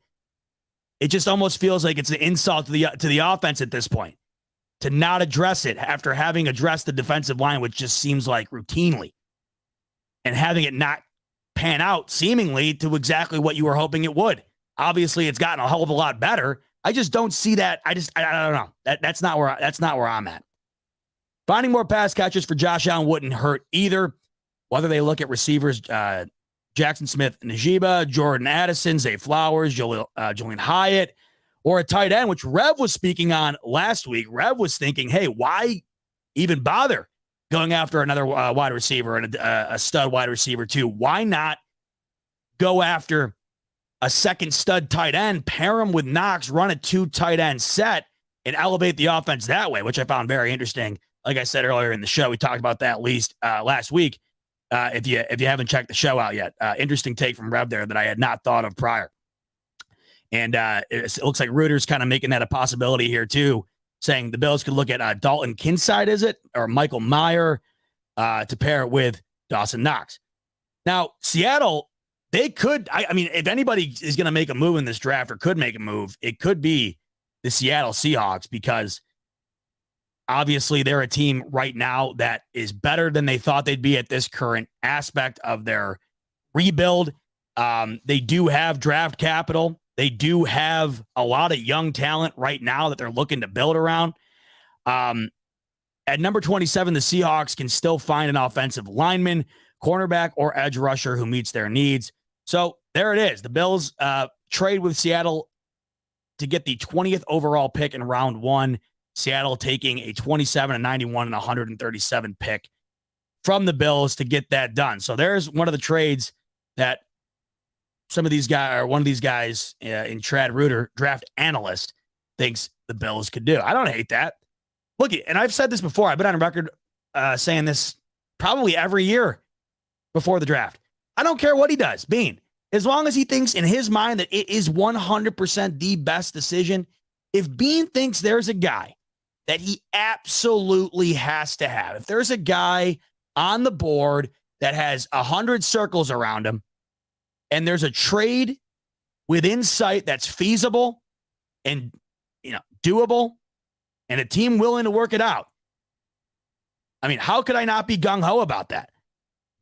it just almost feels like it's an insult to the offense at this point to not address it after having addressed the defensive line, which just seems like routinely, and having it not pan out seemingly to exactly what you were hoping it would. Obviously, it's gotten a hell of a lot better. I just don't see that. I don't know. That's not where I'm at. Finding more pass catchers for Josh Allen wouldn't hurt either. Whether they look at receivers, Jackson Smith, Najiba, Jordan Addison, Zay Flowers, Julian Hyatt, or a tight end, which Rev was speaking on last week. Rev was thinking, hey, why even bother going after another wide receiver and a stud wide receiver too? Why not go after a second stud tight end, pair him with Knox, run a 2 tight end set, and elevate the offense that way, which I found very interesting. Like I said earlier in the show, we talked about that at least last week. If you haven't checked the show out yet, interesting take from Rev there that I had not thought of prior. And it looks like Reuter's kind of making that a possibility here too, saying the Bills could look at Dalton Kincaid, is it, or Michael Mayer to pair it with Dawson Knox. Now, Seattle, they could, I mean, if anybody is going to make a move in this draft or could make a move, it could be the Seattle Seahawks, because obviously they're a team right now that is better than they thought they'd be at this current aspect of their rebuild. They do have draft capital. They do have a lot of young talent right now that they're looking to build around. At number 27, the Seahawks can still find an offensive lineman, cornerback, or edge rusher who meets their needs. So there it is. The Bills trade with Seattle to get the 20th overall pick in round one. Seattle taking a 27, a 91, and 137 pick from the Bills to get that done. So there's one of the trades that some of these guys, or one of these guys in Trad Reuter, draft analyst, thinks the Bills could do. I don't hate that. Look, and I've said this before. I've been on record saying this probably every year before the draft. I don't care what he does, Bean. As long as he thinks in his mind that it is 100% the best decision, if Bean thinks there's a guy that he absolutely has to have, if there's a guy on the board that has 100 circles around him and there's a trade within sight that's feasible and doable and a team willing to work it out, I mean, how could I not be gung-ho about that?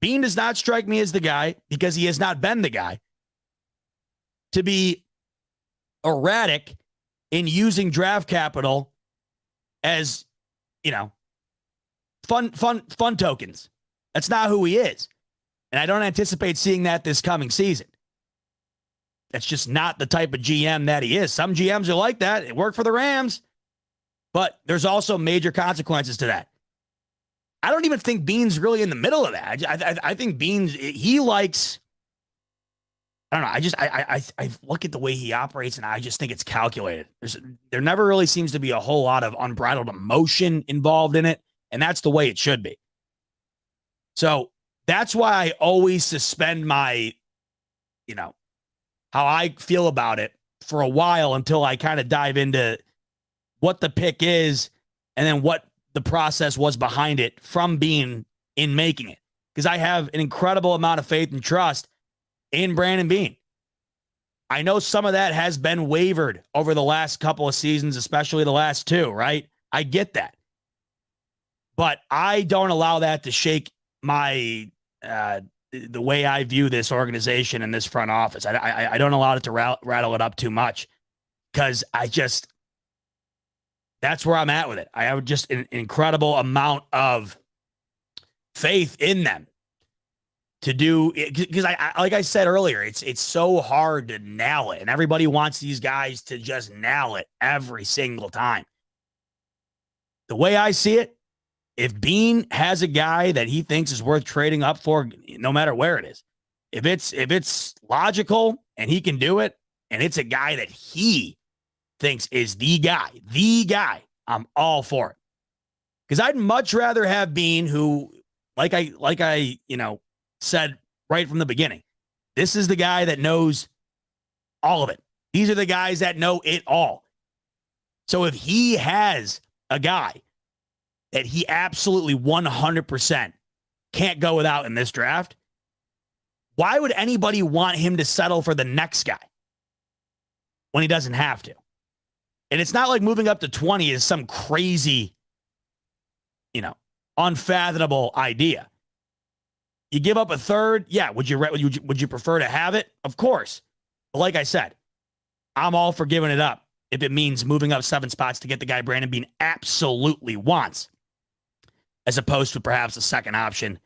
Bean does not strike me as the guy, because he has not been the guy, to be erratic in using draft capital as, fun tokens. That's not who he is. And I don't anticipate seeing that this coming season. That's just not the type of GM that he is. Some GMs are like that. It worked for the Rams, but there's also major consequences to that. I don't even think Bean's really in the middle of that. I think Bean's, he likes, I don't know. I look at the way he operates and I just think it's calculated. There never really seems to be a whole lot of unbridled emotion involved in it. And that's the way it should be. So that's why I always suspend my, how I feel about it for a while until I kind of dive into what the pick is and then what the process was behind it from Bean in making it. Because I have an incredible amount of faith and trust in Brandon Bean. I know some of that has been wavered over the last couple of seasons, especially the last two, right? I get that. But I don't allow that to shake my the way I view this organization and this front office. I don't allow it to rattle it up too much, because that's where I'm at with it. I have just an incredible amount of faith in them to do it, because I like I said earlier, it's so hard to nail it, and everybody wants these guys to just nail it every single time. The way I see it, if Bean has a guy that he thinks is worth trading up for, no matter where it is, if it's logical and he can do it, and it's a guy that he thinks is the guy, I'm all for it. Because I'd much rather have Bean, who, like I said right from the beginning, this is the guy that knows all of it. These are the guys that know it all. So if he has a guy that he absolutely 100% can't go without in this draft, why would anybody want him to settle for the next guy when he doesn't have to? And it's not like moving up to 20 is some crazy, unfathomable idea. You give up a third, yeah. Would you prefer to have it? Of course. But like I said, I'm all for giving it up if it means moving up 7 spots to get the guy Brandon Bean absolutely wants, as opposed to perhaps a second option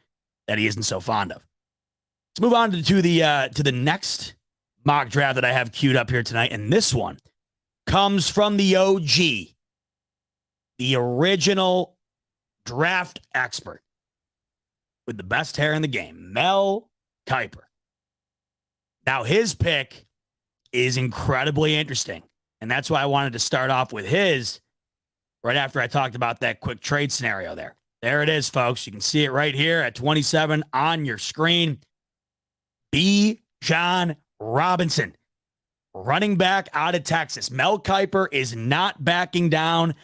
that he isn't so fond of. Let's move on to the next mock draft that I have queued up here tonight, and this one comes from the OG, the original draft expert with the best hair in the game, Mel Kiper. Now, his pick is incredibly interesting, and that's why I wanted to start off with his right after I talked about that quick trade scenario there. There it is, folks. You can see it right here at 27 on your screen. Bijan Robinson, running back out of Texas. Mel Kiper is not backing down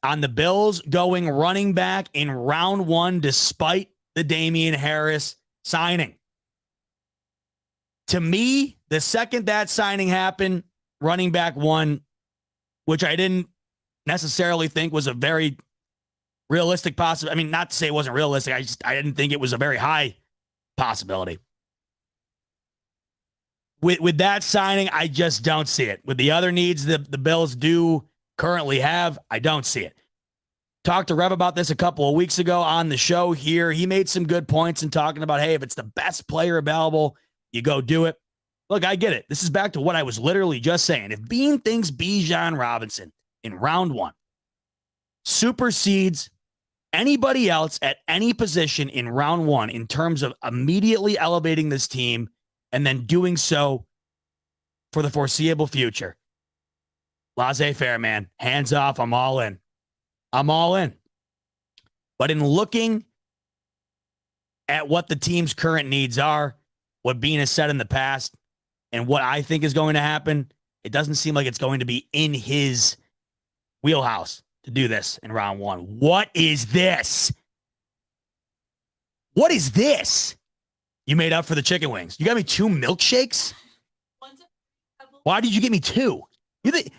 on the Bills going running back in round 1 despite the Damian Harris signing. To me, the second that signing happened, running back 1, which I didn't necessarily think was a very realistic possibility. I mean, not to say it wasn't realistic. I didn't think it was a very high possibility. With that signing, I just don't see it. With the other needs the Bills do currently have, I don't see it. Talked to Rev about this a couple of weeks ago on the show here. He made some good points in talking about, hey, if it's the best player available, you go do it. Look, I get it. This is back to what I was literally just saying. If Bean thinks Bijan Robinson in round 1 supersedes anybody else at any position in round 1 in terms of immediately elevating this team and then doing so for the foreseeable future, laissez-faire, man. Hands off. I'm all in. I'm all in. But in looking at what the team's current needs are, what Bean has said in the past, and what I think is going to happen, it doesn't seem like it's going to be in his wheelhouse to do this in round one. What is this? What is this? You made up for the chicken wings. You got me 2 milkshakes? Why did you give me 2? You think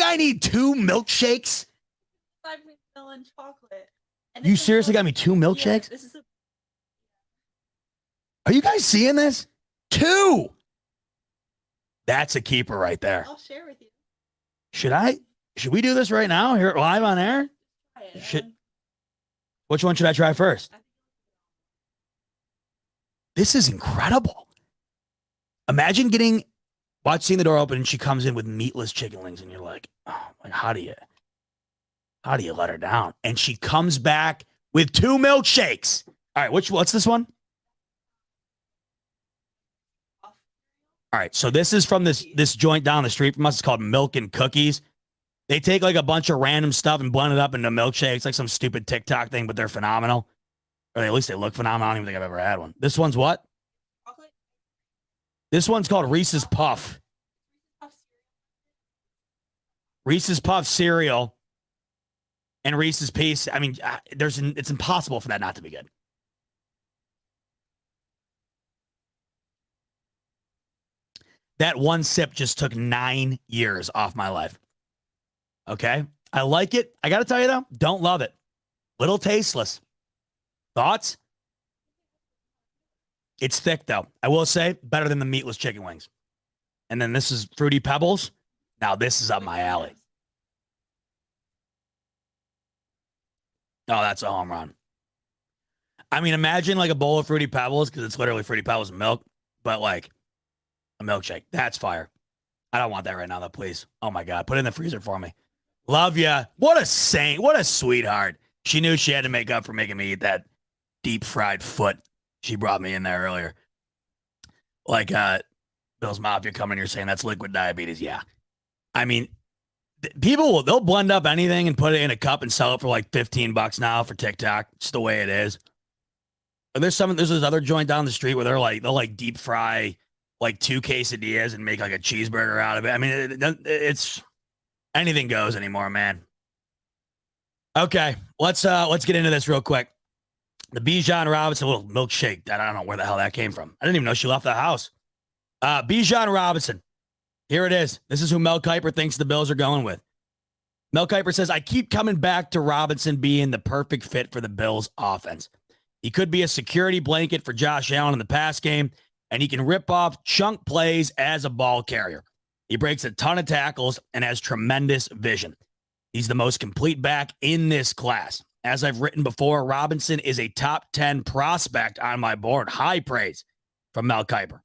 I need 2 milkshakes? Vanilla and chocolate. And You this is seriously what- got me 2 milkshakes? Yeah, this is a Are you guys seeing this? 2. That's a keeper right there. I'll share with you. Should we do this right now here live on air? Try it. Shit. Which one should I try first? This is incredible. Imagine seeing the door open and she comes in with meatless chicken wings and you're like, oh, like how do you let her down? And she comes back with 2 milkshakes. All right, what's this one? All right, so this is from this joint down the street from us. It's called Milk and Cookies. They take like a bunch of random stuff and blend it up into milkshakes, like some stupid TikTok thing, but they're phenomenal. Or at least they look phenomenal. I don't even think I've ever had one. This one's what? Chocolate. This one's called Reese's Puff. Reese's Puff cereal and Reese's Piece. I mean, it's impossible for that not to be good. That one sip just took 9 years off my life. Okay? I like it. I got to tell you, though, don't love it. Little tasteless. Thoughts? It's thick, though. I will say, better than the meatless chicken wings. And then this is Fruity Pebbles. Now, this is up my alley. Oh, that's a home run. I mean, imagine like a bowl of Fruity Pebbles, because it's literally Fruity Pebbles and milk, but like a milkshake. That's fire. I don't want that right now, though, please. Oh, my God. Put it in the freezer for me. Love ya. What a saint. What a sweetheart. She knew she had to make up for making me eat that deep fried foot she brought me in there earlier. Like Bill's Mafia coming here saying that's liquid diabetes. Yeah. I mean, they'll blend up anything and put it in a cup and sell it for like $15 now for TikTok. It's the way it is. And there's this other joint down the street where they'll deep fry like 2 quesadillas and make like a cheeseburger out of it. I mean, it's anything goes anymore, man. Okay, let's get into this real quick. The Bijan Robinson little milkshake. I don't know where the hell that came from. I didn't even know she left the house. Bijan Robinson. Here it is. This is who Mel Kiper thinks the Bills are going with. Mel Kiper says, I keep coming back to Robinson being the perfect fit for the Bills offense. He could be a security blanket for Josh Allen in the pass game, and he can rip off chunk plays as a ball carrier. He breaks a ton of tackles and has tremendous vision. He's the most complete back in this class. As I've written before, Robinson is a top 10 prospect on my board. High praise from Mel Kiper.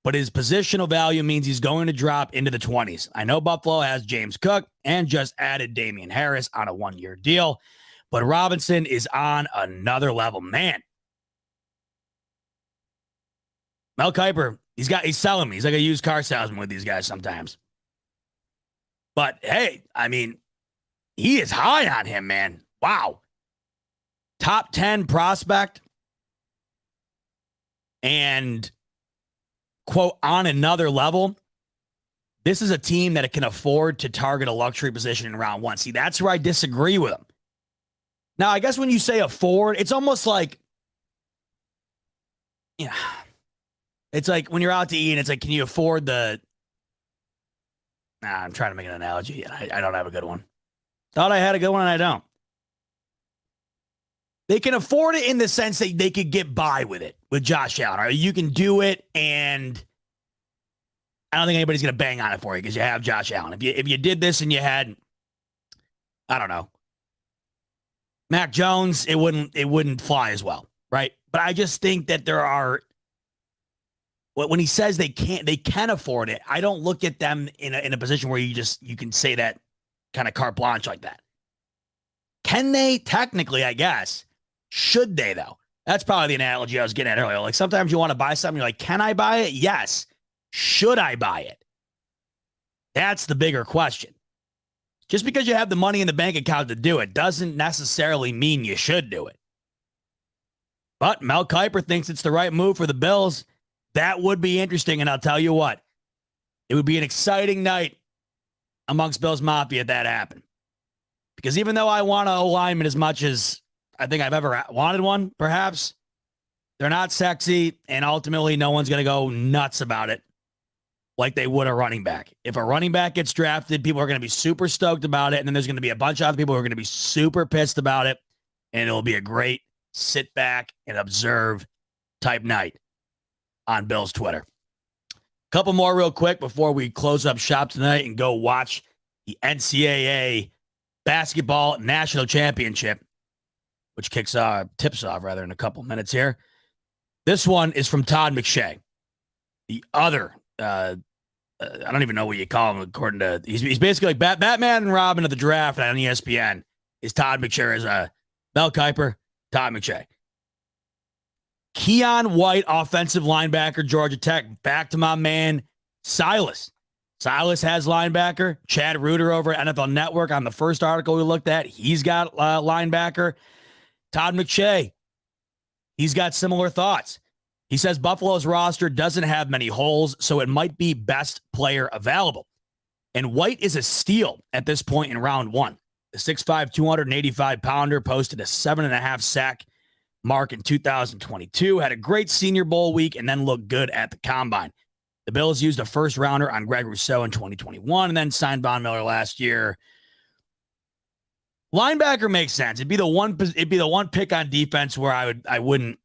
But his positional value means he's going to drop into the 20s. I know Buffalo has James Cook and just added Damian Harris on a 1-year deal, but Robinson is on another level. Man, Mel Kiper, he's selling me. He's like a used car salesman with these guys sometimes. But hey, I mean, he is high on him, man. Wow. Top 10 prospect and, quote, on another level. This is a team that can afford to target a luxury position in round 1. See, that's where I disagree with him. Now, I guess when you say afford, it's almost like, it's like when you're out to eat and it's like, can you afford the, I'm trying to make an analogy and I don't have a good one. Thought I had a good one and I don't. They can afford it in the sense that they could get by with it with Josh Allen. Right? You can do it, and I don't think anybody's going to bang on it for you because you have Josh Allen. If you did this and you had, I don't know, Mac Jones, it wouldn't fly as well, right? But I just think that there are, when he says they can afford it, I don't look at them in a position where you can say that kind of carte blanche like that. Can they? Technically, I guess. Should they, though? That's probably the analogy I was getting at earlier. Like sometimes you want to buy something, you're like, can I buy it? Yes. Should I buy it? That's the bigger question. Just because you have the money in the bank account to do it doesn't necessarily mean you should do it. But Mel Kiper thinks it's the right move for the Bills. That would be interesting, and I'll tell you what, it would be an exciting night amongst Bills Mafia if that happened. Because even though I want an O-lineman as much as I think I've ever wanted one, perhaps, they're not sexy, and ultimately no one's going to go nuts about it like they would a running back. If a running back gets drafted, people are going to be super stoked about it, and then there's going to be a bunch of other people who are going to be super pissed about it, and it'll be a great sit back and observe type night on Bill's Twitter. Couple more real quick before we close up shop tonight and go watch the NCAA basketball national championship, which tips off in a couple minutes here. This one is from Todd McShay. The other, I don't even know what you call him according to, he's basically like Batman and Robin of the draft on ESPN is Todd McShay as a Mel Kiper, Todd McShay. Keon White, offensive linebacker, Georgia Tech. Back to my man, Silas. Silas has linebacker. Chad Reuter over at NFL Network on the first article we looked at. He's got linebacker. Todd McShay, he's got similar thoughts. He says Buffalo's roster doesn't have many holes, so it might be best player available. And White is a steal at this point in round one. The 6'5", 285-pounder posted a 7.5 sack mark in 2022, had a great Senior Bowl week, and then looked good at the Combine. The Bills used a first-rounder on Greg Rousseau in 2021 and then signed Von Miller last year. Linebacker makes sense. It'd be the one pick on defense where I wouldn't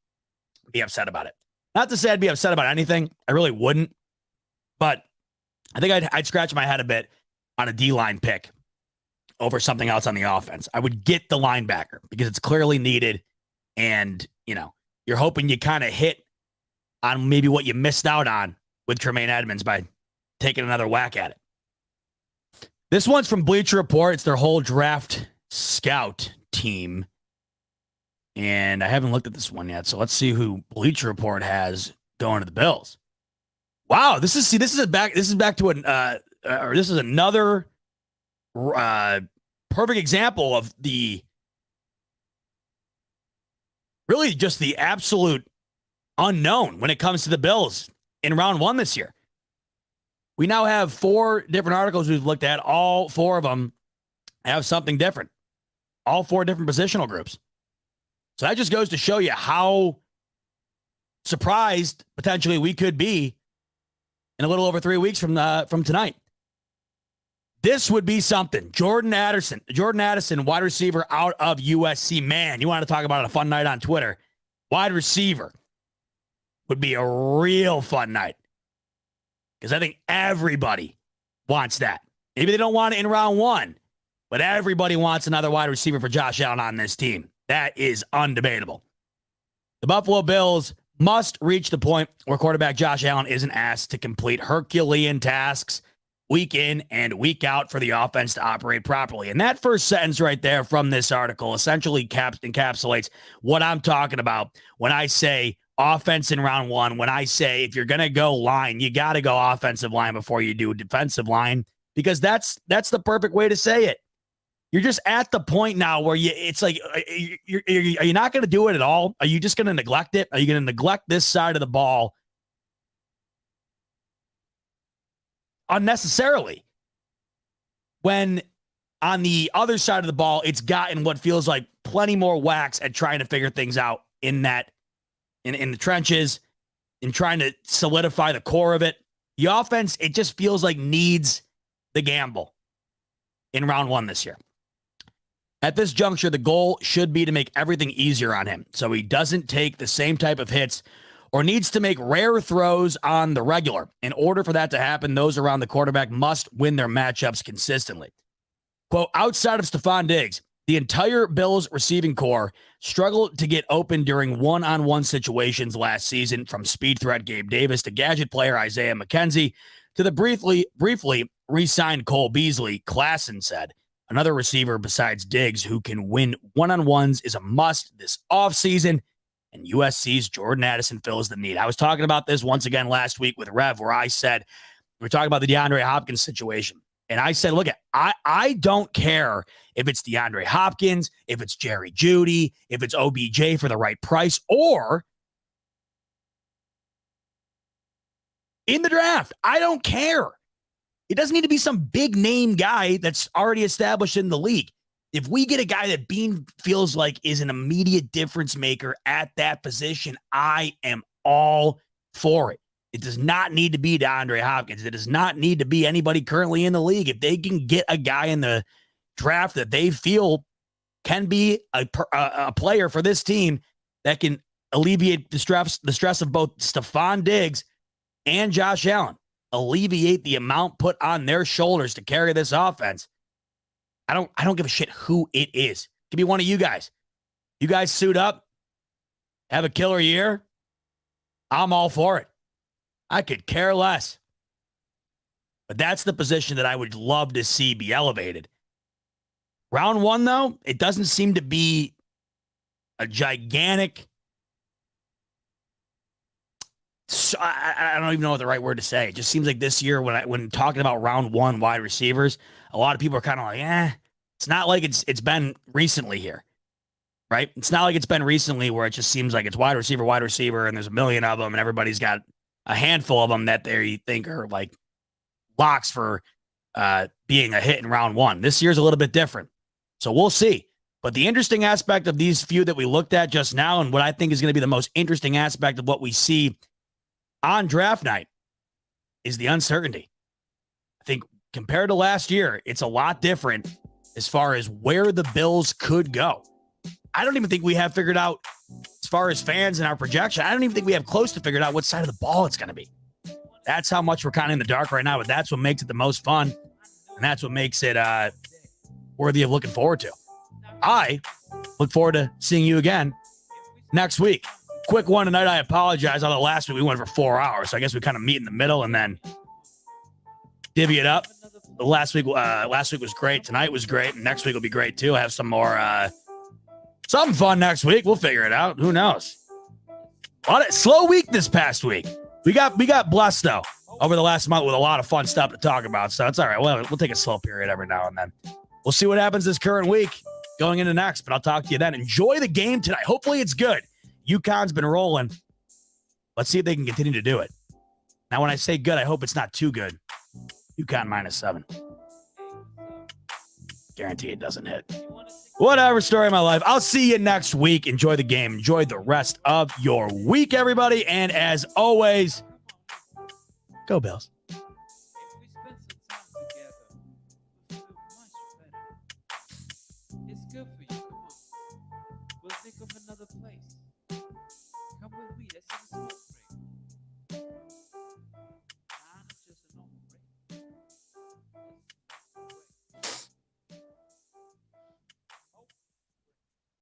be upset about it. Not to say I'd be upset about anything. I really wouldn't. But I think I'd scratch my head a bit on a D-line pick over something else on the offense. I would get the linebacker because it's clearly needed. And, you're hoping you kind of hit on maybe what you missed out on with Tremaine Edmonds by taking another whack at it. This one's from Bleacher Report. It's their whole draft scout team. And I haven't looked at this one yet. So let's see who Bleacher Report has going to the Bills. Wow. This is another perfect example of really just the absolute unknown when it comes to the Bills in round one this year. We now have 4 different articles we've looked at. All 4 of them have something different. All 4 different positional groups. So that just goes to show you how surprised potentially we could be in a little over 3 weeks from tonight. This would be something. Jordan Addison, wide receiver out of USC. Man, you want to talk about a fun night on Twitter. Wide receiver would be a real fun night. Because I think everybody wants that. Maybe they don't want it in round one, but everybody wants another wide receiver for Josh Allen on this team. That is undebatable. The Buffalo Bills must reach the point where quarterback Josh Allen isn't asked to complete Herculean tasks week in and week out for the offense to operate properly. And that first sentence right there from this article essentially encapsulates what I'm talking about when I say offense in round one, when I say if you're going to go line, you got to go offensive line before you do defensive line, because that's the perfect way to say it. You're just at the point now where it's like, are you not going to do it at all? Are you just going to neglect it? Are you going to neglect this side of the ball unnecessarily, when on the other side of the ball, it's gotten what feels like plenty more whacks at trying to figure things out in the trenches, in trying to solidify the core of it. The offense, it just feels like needs the gamble in round one this year. At this juncture, the goal should be to make everything easier on him so he doesn't take the same type of hits or needs to make rare throws on the regular. In order for that to happen, those around the quarterback must win their matchups consistently. Quote, outside of Stephon Diggs, the entire Bills receiving core struggled to get open during one-on-one situations last season, from speed threat Gabe Davis to gadget player Isaiah McKenzie to the briefly re-signed Cole Beasley. Klassen said, another receiver besides Diggs who can win one-on-ones is a must this offseason. And USC's Jordan Addison fills the need. I was talking about this once again last week with Rev, where I said, we're talking about the DeAndre Hopkins situation. And I said, look, I don't care if it's DeAndre Hopkins, if it's Jerry Jeudy, if it's OBJ for the right price, or in the draft. I don't care. It doesn't need to be some big name guy that's already established in the league. If we get a guy that Bean feels like is an immediate difference maker at that position, I am all for it. It does not need to be DeAndre Hopkins. It does not need to be anybody currently in the league. If they can get a guy in the draft that they feel can be a player for this team that can alleviate the stress of both Stephon Diggs and Josh Allen, alleviate the amount put on their shoulders to carry this offense, I don't give a shit who it is. It could be one of you guys. You guys suit up, have a killer year. I'm all for it. I could care less. But that's the position that I would love to see be elevated. Round one, though, it doesn't seem to be a gigantic. I don't even know what the right word to say. It just seems like this year when talking about round one wide receivers, a lot of people are kind of like, it's not like it's been recently here, right? It's not like it's been recently where it just seems like it's wide receiver, and there's a million of them, and everybody's got a handful of them that they think are like locks for being a hit in round one. This year's a little bit different. So we'll see. But the interesting aspect of these few that we looked at just now, and what I think is going to be the most interesting aspect of what we see on draft night, is the uncertainty. I think compared to last year, it's a lot different as far as where the Bills could go. I don't even think we have figured out, as far as fans and our projection, I don't even think we have close to figured out what side of the ball it's going to be. That's how much we're kind of in the dark right now, but that's what makes it the most fun, and that's what makes it worthy of looking forward to. I look forward to seeing you again next week. Quick one tonight. I apologize. Although last week we went for 4 hours, so I guess we kind of meet in the middle and then divvy it up. Last week was great. Tonight was great, and next week will be great too. I have some more something fun next week. We'll figure it out. Who knows? Slow week this past week. We got blessed though over the last month with a lot of fun stuff to talk about. So it's all right. We'll take a slow period every now and then. We'll see what happens this current week going into next, but I'll talk to you then. Enjoy the game tonight. Hopefully it's good. UConn's been rolling. Let's see if they can continue to do it. Now, when I say good, I hope it's not too good. UConn -7. Guarantee it doesn't hit. Whatever, story of my life. I'll see you next week. Enjoy the game. Enjoy the rest of your week, everybody. And as always, go Bills. It's good for you. Come on. We'll think of another place. Come with me. That's